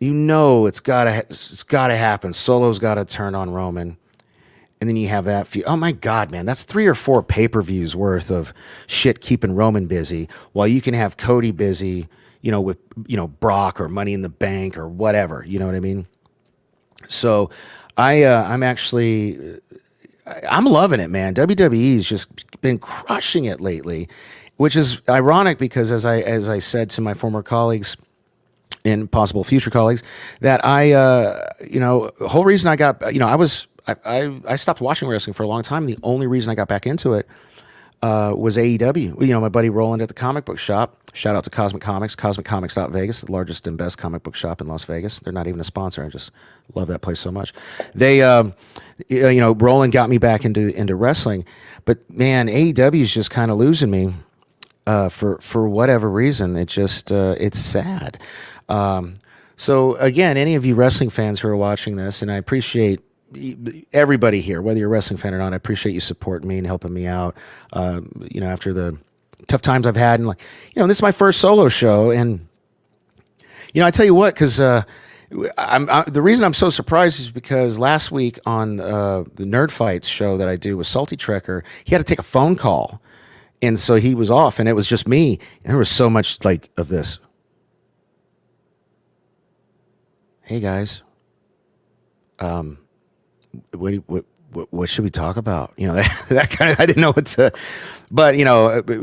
It's gotta happen. Solo's gotta turn on Roman, and then you have that feud. Oh my God, man, that's 3 or 4 pay-per-views worth of shit keeping Roman busy, while you can have Cody busy, with Brock or Money in the Bank or whatever. You know what I mean? So, I'm loving it, man. WWE's just been crushing it lately, which is ironic because as I said to my former colleagues and possible future colleagues, that the whole reason I got, I stopped watching wrestling for a long time. The only reason I got back into it was AEW. My buddy Roland at the comic book shop. Shout out to Cosmic Comics, cosmiccomics.vegas, the largest and best comic book shop in Las Vegas. They're not even a sponsor. I just love that place so much. They, Roland got me back into wrestling, but man, AEW is just kind of losing me for whatever reason. It just it's sad. So again, any of you wrestling fans who are watching this, and I appreciate everybody here, whether you're a wrestling fan or not, I appreciate you supporting me and helping me out. After the tough times I've had, and this is my first solo show, and I tell you what, because the reason I'm so surprised is because last week on the Nerd Fights show that I do with Salty Trekker, he had to take a phone call, and so he was off, and it was just me, and there was so much of this. Hey guys, what should we talk about? That kind of, I didn't know what to, but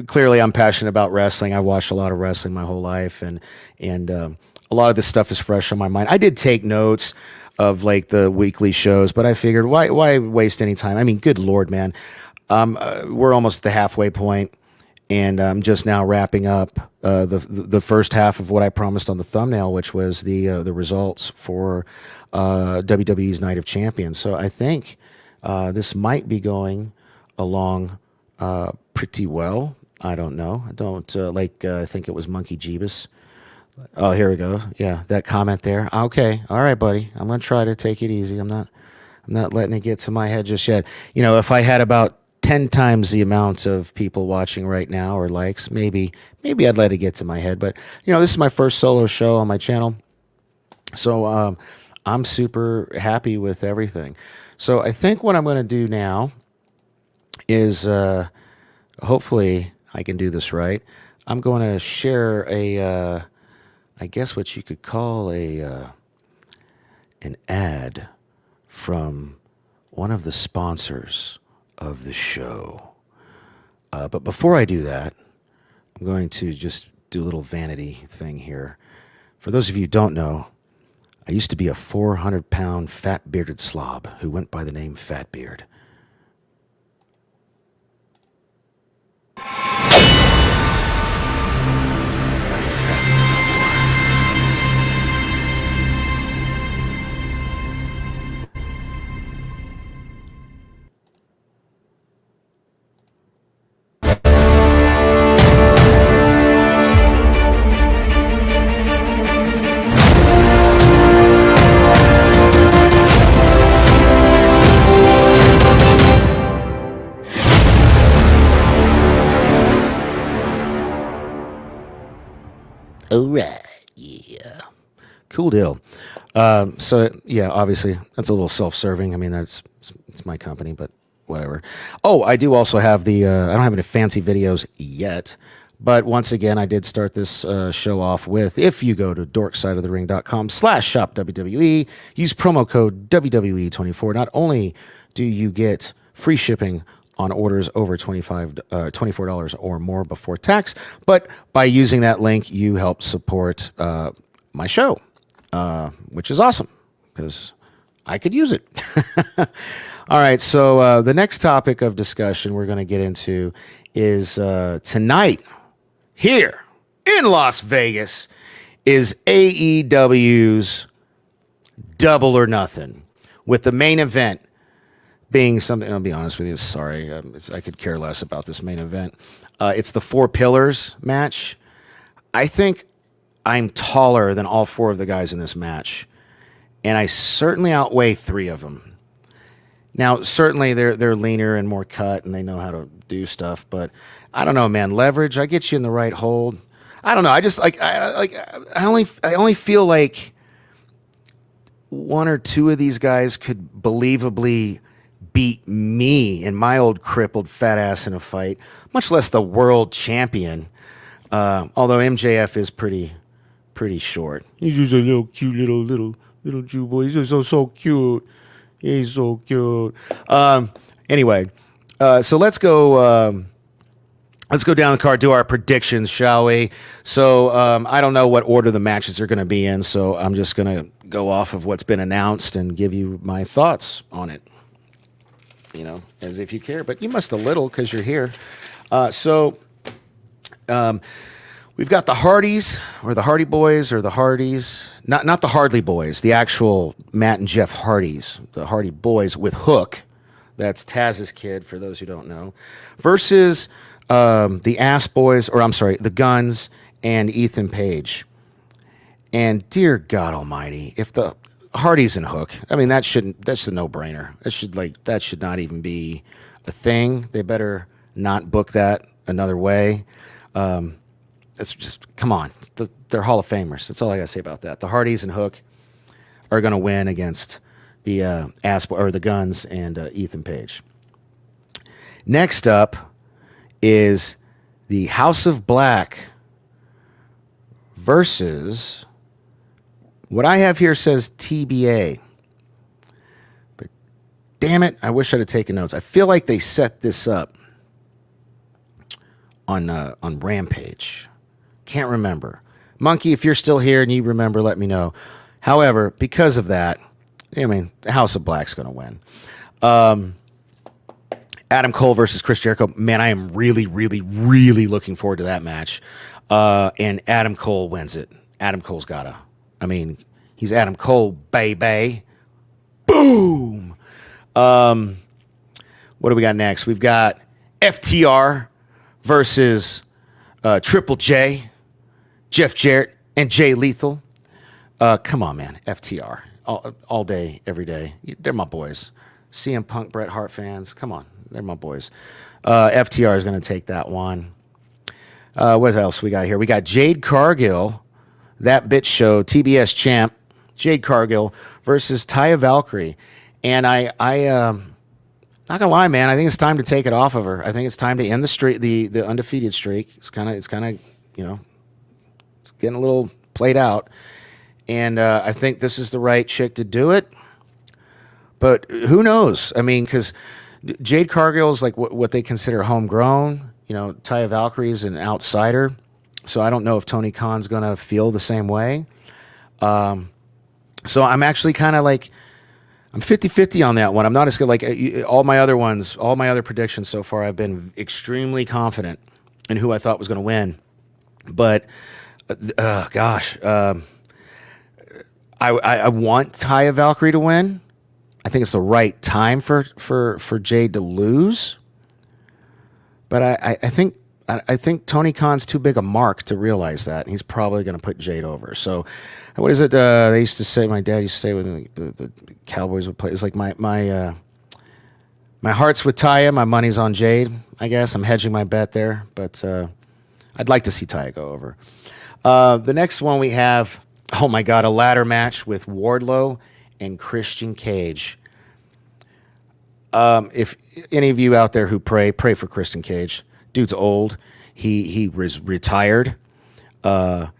clearly I'm passionate about wrestling. I watched a lot of wrestling my whole life, and a lot of this stuff is fresh on my mind. I did take notes of the weekly shows, but I figured why waste any time? I mean, good Lord, man, we're almost at the halfway point. And I'm just now wrapping up the first half of what I promised on the thumbnail, which was the results for WWE's Night of Champions. So I think this might be going along pretty well. I don't know. I don't I think it was Monkey Jeebus. Oh, here we go. Yeah, that comment there. Okay, all right, buddy. I'm gonna try to take it easy. I'm not letting it get to my head just yet. If I had about 10 times the amount of people watching right now or likes, maybe I'd let it get to my head. But this is my first solo show on my channel, so I'm super happy with everything. So I think what I'm going to do now is hopefully I can do this right. I'm going to share I guess what you could call an ad from one of the sponsors of the show. But before I do that, I'm going to just do a little vanity thing here. For those of you who don't know, I used to be a 400-pound fat bearded slob who went by the name Fat Beard. All right, yeah, cool deal. So yeah, obviously that's a little self-serving. I mean, it's my company, but whatever. Oh, I do also have the, I don't have any fancy videos yet, but once again, I did start this show off with, if you go to dorksideofthering.com/shop WWE, use promo code WWE24, not only do you get free shipping on orders over $24 or more before tax, but by using that link, you help support my show, which is awesome because I could use it. All right, so the next topic of discussion we're going to get into is tonight here in Las Vegas is AEW's Double or Nothing, with the main event being something, I'll be honest with you, sorry, I could care less about this main event. It's the Four Pillars match. I think I'm taller than all four of the guys in this match, and I certainly outweigh three of them. Now, certainly they're leaner and more cut, and they know how to do stuff. But I don't know, man. Leverage, I get you in the right hold. I don't know. I just I only feel like one or two of these guys could believably beat me and my old crippled fat ass in a fight, much less the world champion. Although MJF is pretty short. He's just a little cute little Jew boy. He's just so cute. He's so cute. Anyway, so let's go down the card, do our predictions, shall we? So I don't know what order the matches are going to be in, so I'm just going to go off of what's been announced and give you my thoughts on it. You know, as if you care, but you must a little because you're here. We've got the Hardys, or the Hardy Boys, or the Hardys. Not the Hardly Boys, the actual Matt and Jeff Hardys, the Hardy Boys with Hook. That's Taz's kid, for those who don't know. Versus the Ass Boys, or I'm sorry, the Guns and Ethan Page. And dear God Almighty, if the Hardys and Hook, I mean, that's a no-brainer. That should not even be a thing. They better not book that another way. It's just, come on. They're Hall of Famers. That's all I got to say about that. The Hardys and Hook are going to win against the the Guns and Ethan Page. Next up is the House of Black versus, what I have here says TBA. But damn it, I wish I'd have taken notes. I feel like they set this up on Rampage. Can't remember. Monkey, if you're still here and you remember, let me know. However, because of that, I mean, the House of Black's going to win. Adam Cole versus Chris Jericho. Man, I am really, really, really looking forward to that match. And Adam Cole wins it. Adam Cole's got to. I mean, he's Adam Cole, baby. Boom! What do we got next? We've got FTR versus Triple J, Jeff Jarrett, and Jay Lethal. Come on, man. FTR. All day, every day. They're my boys. CM Punk, Bret Hart fans. Come on. They're my boys. FTR is going to take that one. What else we got here? We got Jade Cargill, that bitch show, TBS champ, Jade Cargill versus Taya Valkyrie. And not gonna lie, man, I think it's time to take it off of her. I think it's time to end the streak, the undefeated streak. It's kind of, it's getting a little played out. And I think this is the right chick to do it. But who knows? I mean, because Jade Cargill is like what they consider homegrown. Taya Valkyrie is an outsider. So I don't know if Tony Khan's going to feel the same way. So I'm actually kind of like, I'm 50-50 on that one. I'm not as good like all my other ones, all my other predictions so far. I've been extremely confident in who I thought was going to win. But, gosh, I want Taya Valkyrie to win. I think it's the right time for Jade to lose. But I think Tony Khan's too big a mark to realize that. He's probably going to put Jade over. So, what is it? They used to say. My dad used to say when the Cowboys would play. It's like my heart's with Taya. My money's on Jade. I guess I'm hedging my bet there. But I'd like to see Taya go over. The next one we have. Oh my God! A ladder match with Wardlow and Christian Cage. If any of you out there who pray for Christian Cage. Dude's old. He was retired. And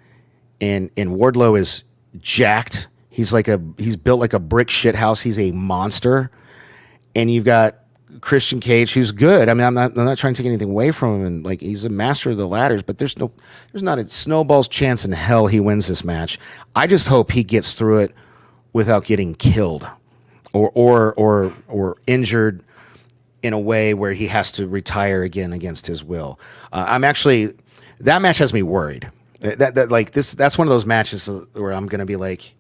Wardlow is jacked. He's built like a brick shit house. He's a monster. And you've got Christian Cage, who's good. I mean, I'm not trying to take anything away from him, and like he's a master of the ladders. But there's not a snowball's chance in hell he wins this match. I just hope he gets through it without getting killed or injured in a way where he has to retire again against his will. That match has me worried. That's one of those matches where I'm gonna be like,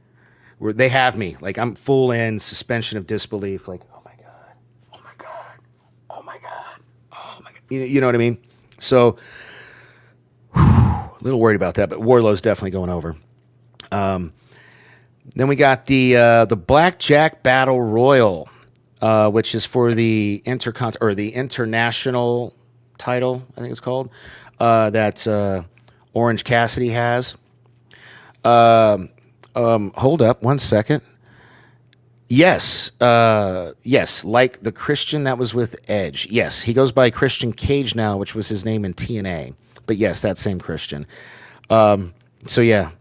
where they have me like I'm full in suspension of disbelief. Like, oh my god, oh my god, oh my god, oh my god. You know what I mean? So, a little worried about that. But Wardlow's definitely going over. Then we got the Blackjack Battle Royal, which is for the the international title, I think it's called, that Orange Cassidy has. Hold up 1 second. Yes, like the Christian that was with Edge. Yes, he goes by Christian Cage now, which was his name in TNA. But yes, that same Christian. So yeah.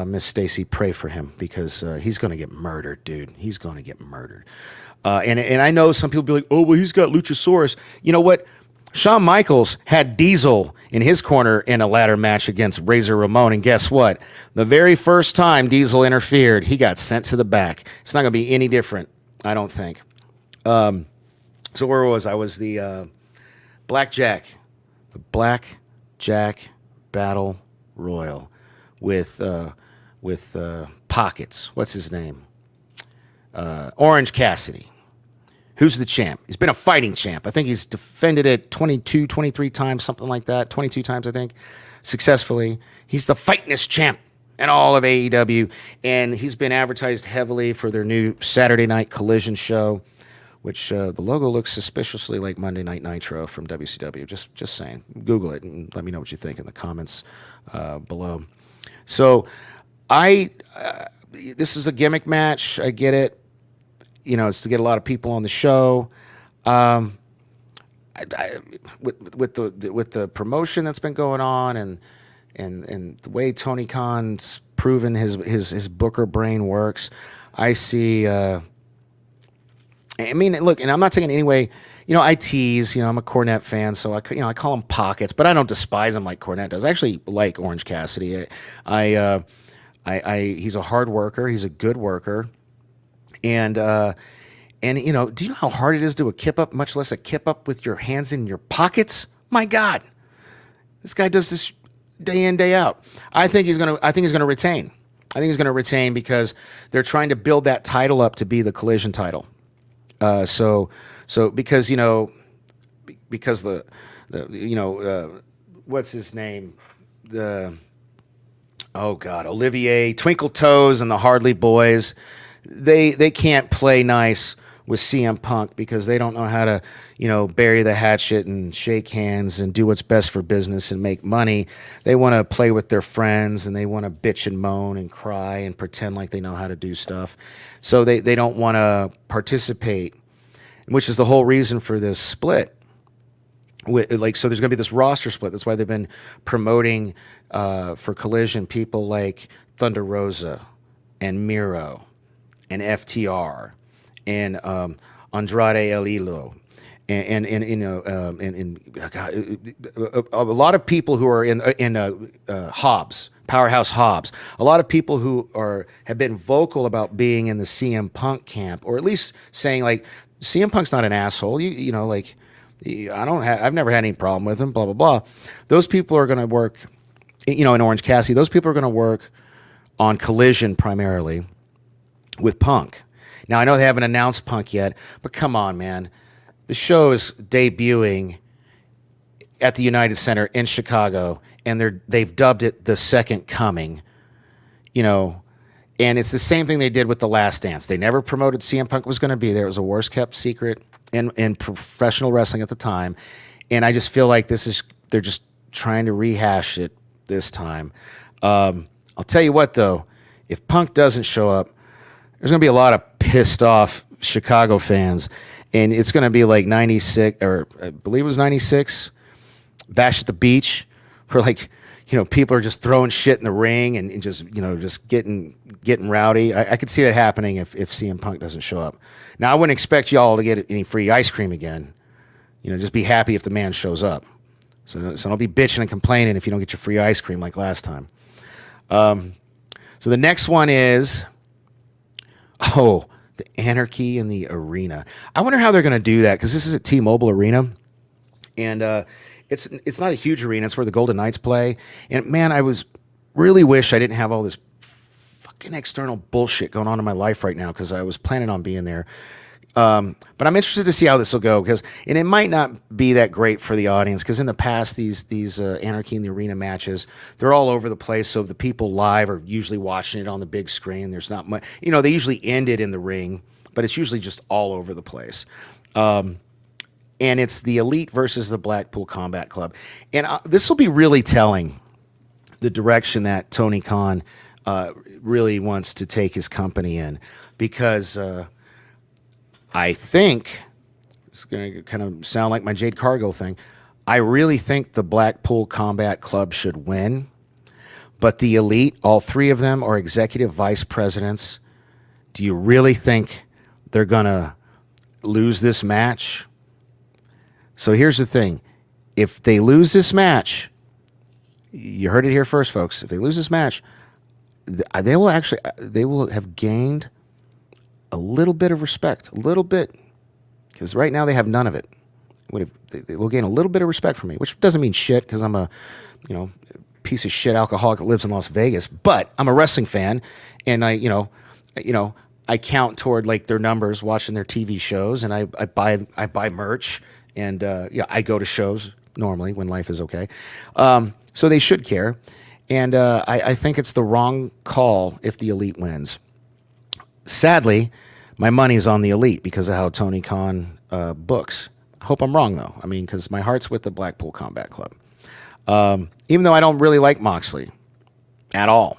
Miss Stacy, pray for him because he's going to get murdered, dude. He's going to get murdered. And I know some people be like, oh, well, he's got Luchasaurus. You know what? Shawn Michaels had Diesel in his corner in a ladder match against Razor Ramon. And guess what? The very first time Diesel interfered, he got sent to the back. It's not going to be any different, I don't think. So where was I? Was the Blackjack. The Blackjack Battle Royal. With Pockets. What's his name? Orange Cassidy. Who's the champ? He's been a fighting champ. I think he's defended it 22, 23 times, something like that. 22 times, I think, successfully. He's the fightingest champ in all of AEW. And he's been advertised heavily for their new Saturday Night Collision show, which the logo looks suspiciously like Monday Night Nitro from WCW. Just saying. Google it and let me know what you think in the comments below. So, this is a gimmick match. I get it. You know, it's to get a lot of people on the show. With the promotion that's been going on and the way Tony Khan's proven his Booker brain works, I see. I mean, look, and I'm not taking it anyway. You know, I tease. You know, I'm a Cornette fan, so I call him Pockets, but I don't despise him like Cornette does. I actually like Orange Cassidy. He's a hard worker. He's a good worker, and you know, do you know how hard it is to do a kip up, much less a kip up with your hands in your pockets? My God, this guy does this day in, day out. I think he's gonna retain. I think he's gonna retain because they're trying to build that title up to be the Collision title. So because the what's his name? Olivier, Twinkle Toes and the Hardly Boys, they can't play nice with CM Punk because they don't know how to, bury the hatchet and shake hands and do what's best for business and make money. They want to play with their friends and they want to bitch and moan and cry and pretend like they know how to do stuff. So they don't want to participate, which is the whole reason for this split. So there's going to be this roster split. That's why they've been promoting for Collision people like Thunder Rosa and Miro and FTR and Andrade El Hilo and a lot of people who are in Hobbs, Powerhouse Hobbs. A lot of people who have been vocal about being in the CM Punk camp, or at least saying like CM Punk's not an asshole. I've never had any problem with him, blah, blah, blah. Those people are going to work, in Orange Cassidy, those people are going to work on Collision primarily with Punk. Now, I know they haven't announced Punk yet, but come on, man. The show is debuting at the United Center in Chicago, and they've dubbed it The Second Coming, and it's the same thing they did with The Last Dance. They never promoted CM Punk was going to be there. It was a worst-kept secret in professional wrestling at the time, and I just feel like they're just trying to rehash it this time. I'll tell you what, though, if Punk doesn't show up, there's going to be a lot of pissed off Chicago fans, and it's going to be like 96, or I believe it was 96, Bash at the Beach, where like, people are just throwing shit in the ring and just, just getting rowdy. I could see that happening if CM Punk doesn't show up. Now, I wouldn't expect y'all to get any free ice cream again. Just be happy if the man shows up. So don't be bitching and complaining if you don't get your free ice cream like last time. So the next one is, the Anarchy in the Arena. I wonder how they're going to do that, because this is at T-Mobile Arena, and it's not a huge arena. It's where the Golden Knights play. And man, I really wish I didn't have all this fucking external bullshit going on in my life right now, because I was planning on being there. But I'm interested to see how this will go, and it might not be that great for the audience, because in the past, these Anarchy in the Arena matches, they're all over the place. So the people live are usually watching it on the big screen. There's not much, they usually end it in the ring, but it's usually just all over the place. And it's the Elite versus the Blackpool Combat Club. And this will be really telling the direction that Tony Khan really wants to take his company in, because I think, it's going to kind of sound like my Jade Cargill thing, I really think the Blackpool Combat Club should win, but the Elite, all three of them, are executive vice presidents. Do you really think they're going to lose this match? So here's the thing. If they lose this match, you heard it here first, folks. If they lose this match, they will have gained a little bit of respect, a little bit, because right now they have none of it. They will gain a little bit of respect from me, which doesn't mean shit, because I'm a, piece of shit alcoholic that lives in Las Vegas. But I'm a wrestling fan, and I count toward like their numbers watching their TV shows, and I buy merch, and I go to shows normally when life is okay. So they should care, and I think it's the wrong call if the Elite wins. Sadly, my money's on the Elite because of how Tony Khan books. I hope I'm wrong, though. I mean, because my heart's with the Blackpool Combat Club. Even though I don't really like Moxley at all.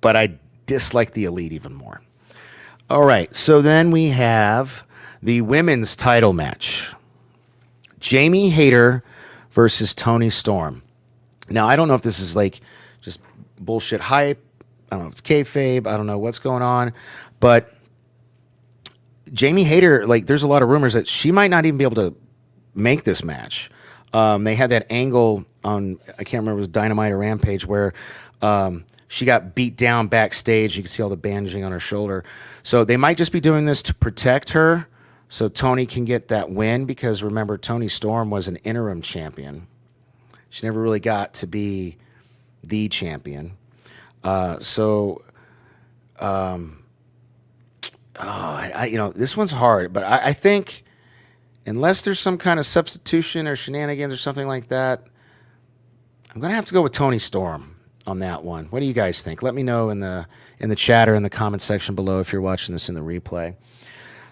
But I dislike the Elite even more. All right, so then we have the women's title match. Jamie Hayter versus Toni Storm. Now, I don't know if this is like just bullshit hype. I don't know if it's kayfabe. I don't know what's going on. But Jamie Hayter, like, there's a lot of rumors that she might not even be able to make this match. They had that angle on, I can't remember, it was Dynamite or Rampage, where she got beat down backstage. You can see all the bandaging on her shoulder. So they might just be doing this to protect her so Toni can get that win, because remember, Toni Storm was an interim champion. She never really got to be the champion. This one's hard, but I think unless there's some kind of substitution or shenanigans or something like that, I'm going to have to go with Toni Storm on that one. What do you guys think? Let me know in the chat or in the comment section below if you're watching this in the replay.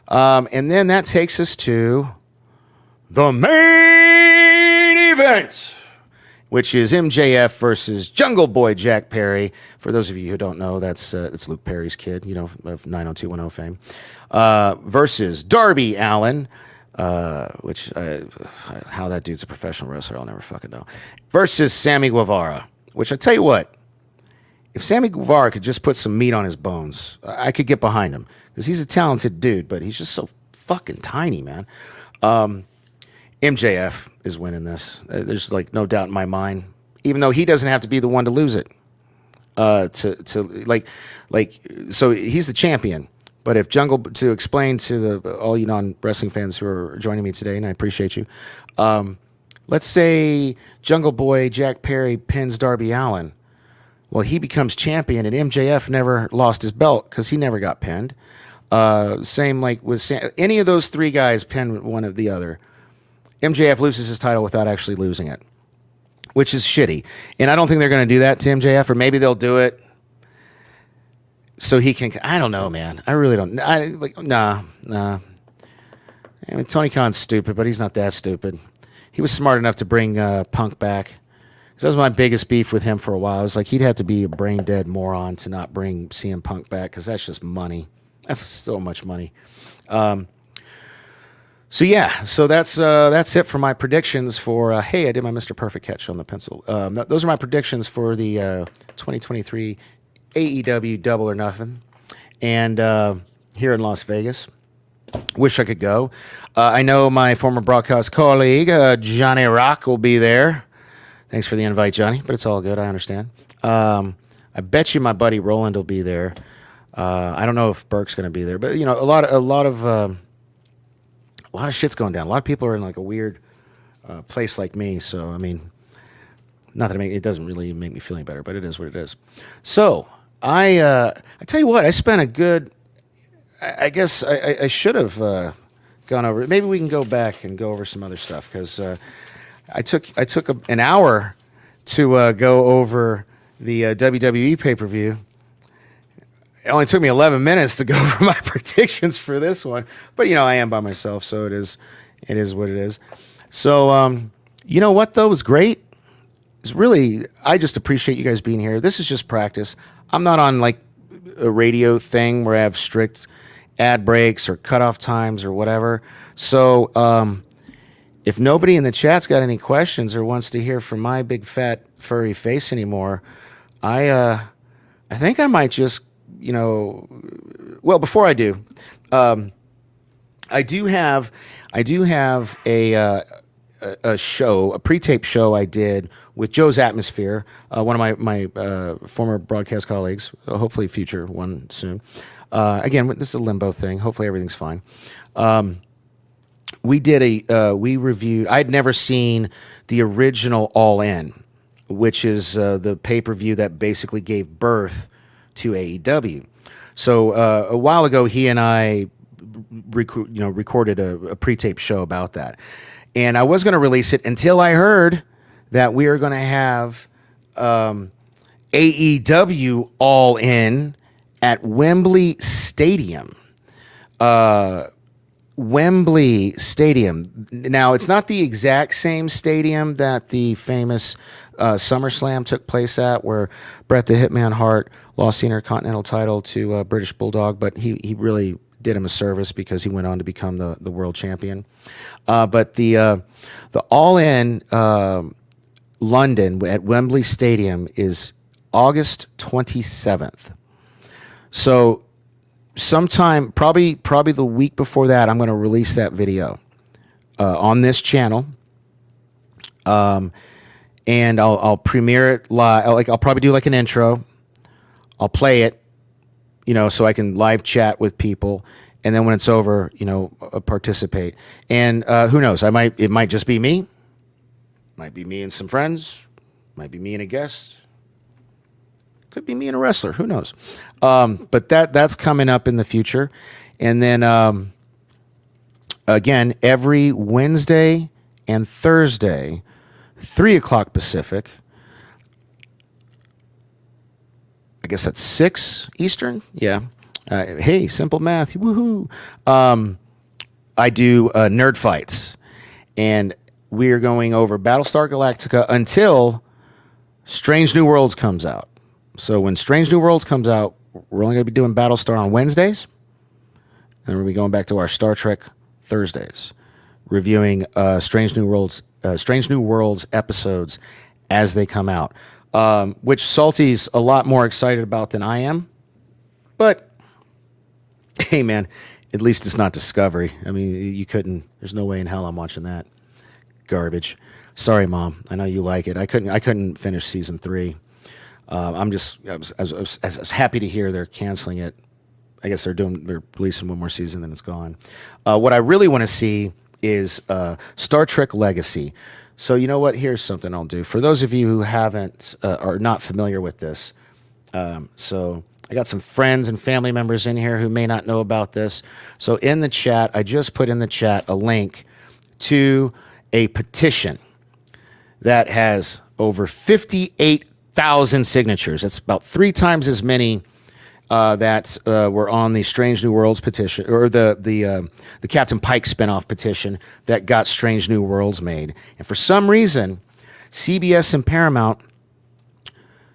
And then that takes us to the main event, which is MJF versus Jungle Boy Jack Perry. For those of you who don't know, that's Luke Perry's kid, of 90210 fame, versus Darby Allin, which how that dude's a professional wrestler, I'll never fucking know, versus Sammy Guevara, which I tell you what, if Sammy Guevara could just put some meat on his bones, I could get behind him, because he's a talented dude, but he's just so fucking tiny, man. MJF is winning this. There's like no doubt in my mind. Even though he doesn't have to be the one to lose it. So he's the champion. But if to explain to all you non-wrestling fans who are joining me today, and I appreciate you, let's say Jungle Boy Jack Perry pins Darby Allin. Well, he becomes champion, and MJF never lost his belt because he never got pinned. Same like with any of those three guys pin one of the other. MJF loses his title without actually losing it, which is shitty. And I don't think they're going to do that to MJF, or maybe they'll do it so he can. I don't know, man. I really don't. Nah. I mean, Tony Khan's stupid, but he's not that stupid. He was smart enough to bring Punk back. That was my biggest beef with him for a while. I was like, he'd have to be a brain dead moron to not bring CM Punk back, because that's just money. That's so much money. So yeah, so that's it for my predictions for. Hey, I did my Mr. Perfect catch on the pencil. Those are my predictions for the 2023 AEW Double or Nothing, and here in Las Vegas. Wish I could go. I know my former broadcast colleague Johnny Rock will be there. Thanks for the invite, Johnny, but it's all good. I understand. I bet you my buddy Roland will be there. I don't know if Burke's going to be there, but you know, a lot of shit's going down. A lot of people are in like a weird place like me. So I mean, not that it doesn't really make me feel any better, but it is what it is. So I tell you what, I spent a good. I guess I should have gone over. Maybe we can go back and go over some other stuff because I took an hour to go over the WWE pay-per-view. It only took me 11 minutes to go over my predictions for this one, but you know I am by myself, so it is what it is. So you know what though was great? It's really I just appreciate you guys being here. This is just practice. I'm not on like a radio thing where I have strict ad breaks or cutoff times or whatever. So if nobody in the chat's got any questions or wants to hear from my big fat furry face anymore, I think I might just, you know, well, before I do, I do have a show, a pre-tape show I did with Joe's Atmosphere, one of my former broadcast colleagues, hopefully future one soon. Again, this is a limbo thing. Hopefully everything's fine. We reviewed, I'd never seen the original All In, which is the pay-per-view that basically gave birth to AEW. So a while ago, he and I recorded a pre-tape show about that. And I was going to release it until I heard that we are going to have AEW All In at Wembley Stadium. Wembley Stadium. Now, it's not the exact same stadium that the famous SummerSlam took place at, where Bret the Hitman Hart lost the Intercontinental title to British Bulldog, but he really did him a service because he went on to become the world champion. But the All In London at Wembley Stadium is August 27th. So sometime, probably the week before that, I'm going to release that video on this channel, and I'll premiere it live. I'll probably do like an intro. I'll play it, you know, so I can live chat with people, and then when it's over, you know, participate. And who knows? It might just be me. Might be me and some friends. Might be me and a guest. Could be me and a wrestler. Who knows? But that's coming up in the future. And then, again, every Wednesday and Thursday, 3 o'clock Pacific. I guess that's 6 Eastern. Yeah. Hey, simple math. Woohoo. I do Nerd Fights. And we are going over Battlestar Galactica until Strange New Worlds comes out. So when Strange New Worlds comes out, we're only going to be doing Battlestar on Wednesdays. And we're going to be going back to our Star Trek Thursdays, reviewing Strange New Worlds episodes as they come out, which Salty's a lot more excited about than I am. But, hey, man, at least it's not Discovery. I mean, there's no way in hell I'm watching that garbage. Sorry, Mom. I know you like it. I couldn't finish season 3. I was happy to hear they're canceling it. I guess they're releasing one more season, then it's gone. What I really want to see is Star Trek Legacy. So you know what? Here's something I'll do. For those of you who haven't are not familiar with this, so I got some friends and family members in here who may not know about this. So in the chat, I just put in the chat a link to a petition that has over 58,000 signatures. That's about 3 times as many that were on the Strange New Worlds petition, or the Captain Pike spinoff petition that got Strange New Worlds made. And for some reason, CBS and Paramount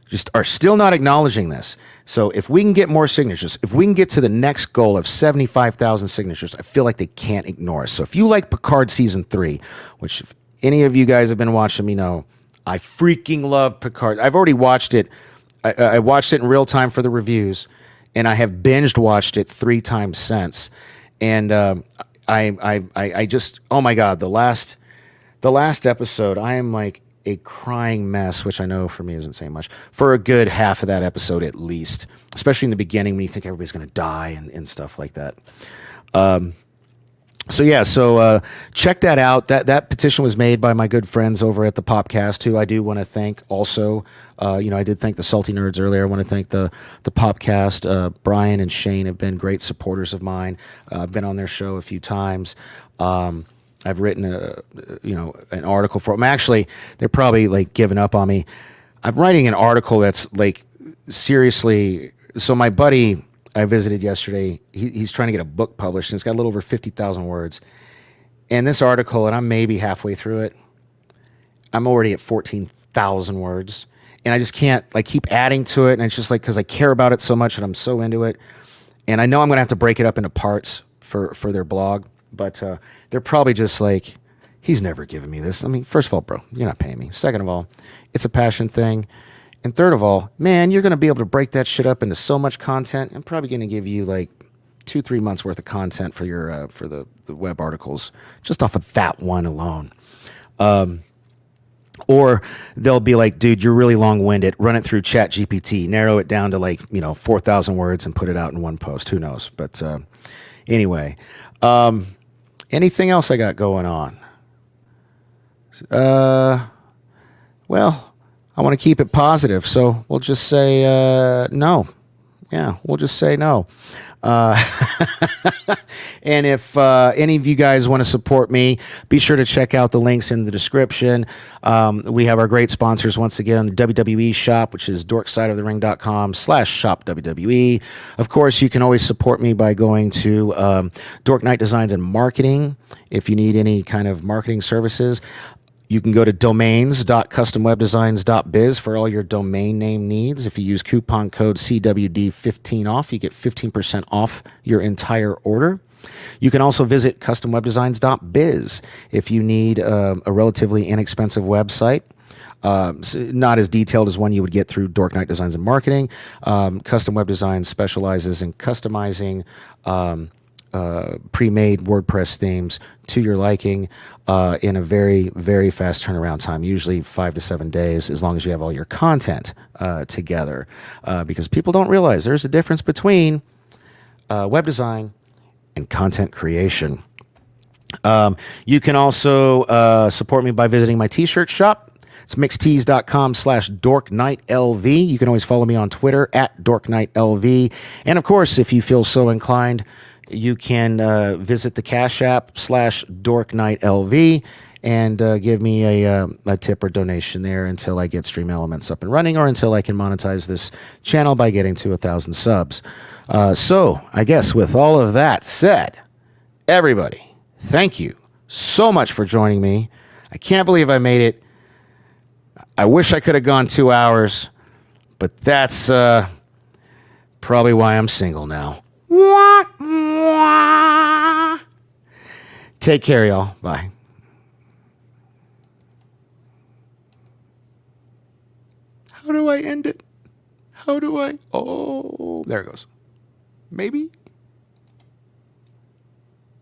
just are still not acknowledging this. So if we can get more signatures, if we can get to the next goal of 75,000 signatures, I feel like they can't ignore us. So if you like Picard Season 3, which if any of you guys have been watching me know, I freaking love Picard. I've already watched it. I watched it in real time for the reviews, and I have binged watched it 3 times since. And I just, oh my God, the last episode, I am like a crying mess, which I know for me isn't saying much, for a good half of that episode at least, especially in the beginning when you think everybody's going to die and stuff like that. So check that out. That petition was made by my good friends over at the Popcast, who I do want to thank also. I did thank the Salty Nerds earlier. I want to thank the Popcast. Brian and Shane have been great supporters of mine. I've been on their show a few times. I've written an article for them. Actually, they're probably like giving up on me. I'm writing an article that's like seriously. So my buddy I visited yesterday, he's trying to get a book published, and it's got a little over 50,000 words. And this article, and I'm maybe halfway through it, I'm already at 14,000 words. And I just can't keep adding to it. And it's just like, because I care about it so much and I'm so into it. And I know I'm going to have to break it up into parts for their blog. But they're probably just like, he's never given me this. I mean, first of all, bro, you're not paying me. Second of all, it's a passion thing. And third of all, man, you're going to be able to break that shit up into so much content. I'm probably going to give you like 2-3 months worth of content for your for the web articles just off of that one alone. Or they'll be like, dude, you're really long-winded. Run it through Chat GPT. Narrow it down to 4,000 words and put it out in one post. Who knows? But anyway. Anything else I got going on? Well, I want to keep it positive, so we'll just say no. Yeah, we'll just say no. And if any of you guys want to support me, be sure to check out the links in the description. We have our great sponsors once again, the WWE shop, which is dorksideofthering.com/shop WWE. Of course, you can always support me by going to Dork Knight Designs and Marketing if you need any kind of marketing services. You can go to domains.customwebdesigns.biz for all your domain name needs. If you use coupon code CWD15 off, you get 15% off your entire order. You can also visit customwebdesigns.biz if you need a relatively inexpensive website. Not as detailed as one you would get through Dork Knight Designs and Marketing. Custom Web Designs specializes in customizing pre-made WordPress themes to your liking in a very, very fast turnaround time, usually 5 to 7 days, as long as you have all your content together. Because people don't realize there's a difference between web design and content creation. You can also support me by visiting my t-shirt shop. It's mixtees.com/dorkknightlv. You can always follow me on Twitter at dorkknightlv. And of course, if you feel so inclined, you can visit the Cash App /dorkknightlv and give me a tip or donation there until I get Stream Elements up and running, or until I can monetize this channel by getting to 1,000 subs. So I guess with all of that said, everybody, thank you so much for joining me. I can't believe I made it. I wish I could have gone 2 hours, but that's probably why I'm single now. Take care, y'all. Bye. How do I end it? How do I? Oh, there it goes. Maybe.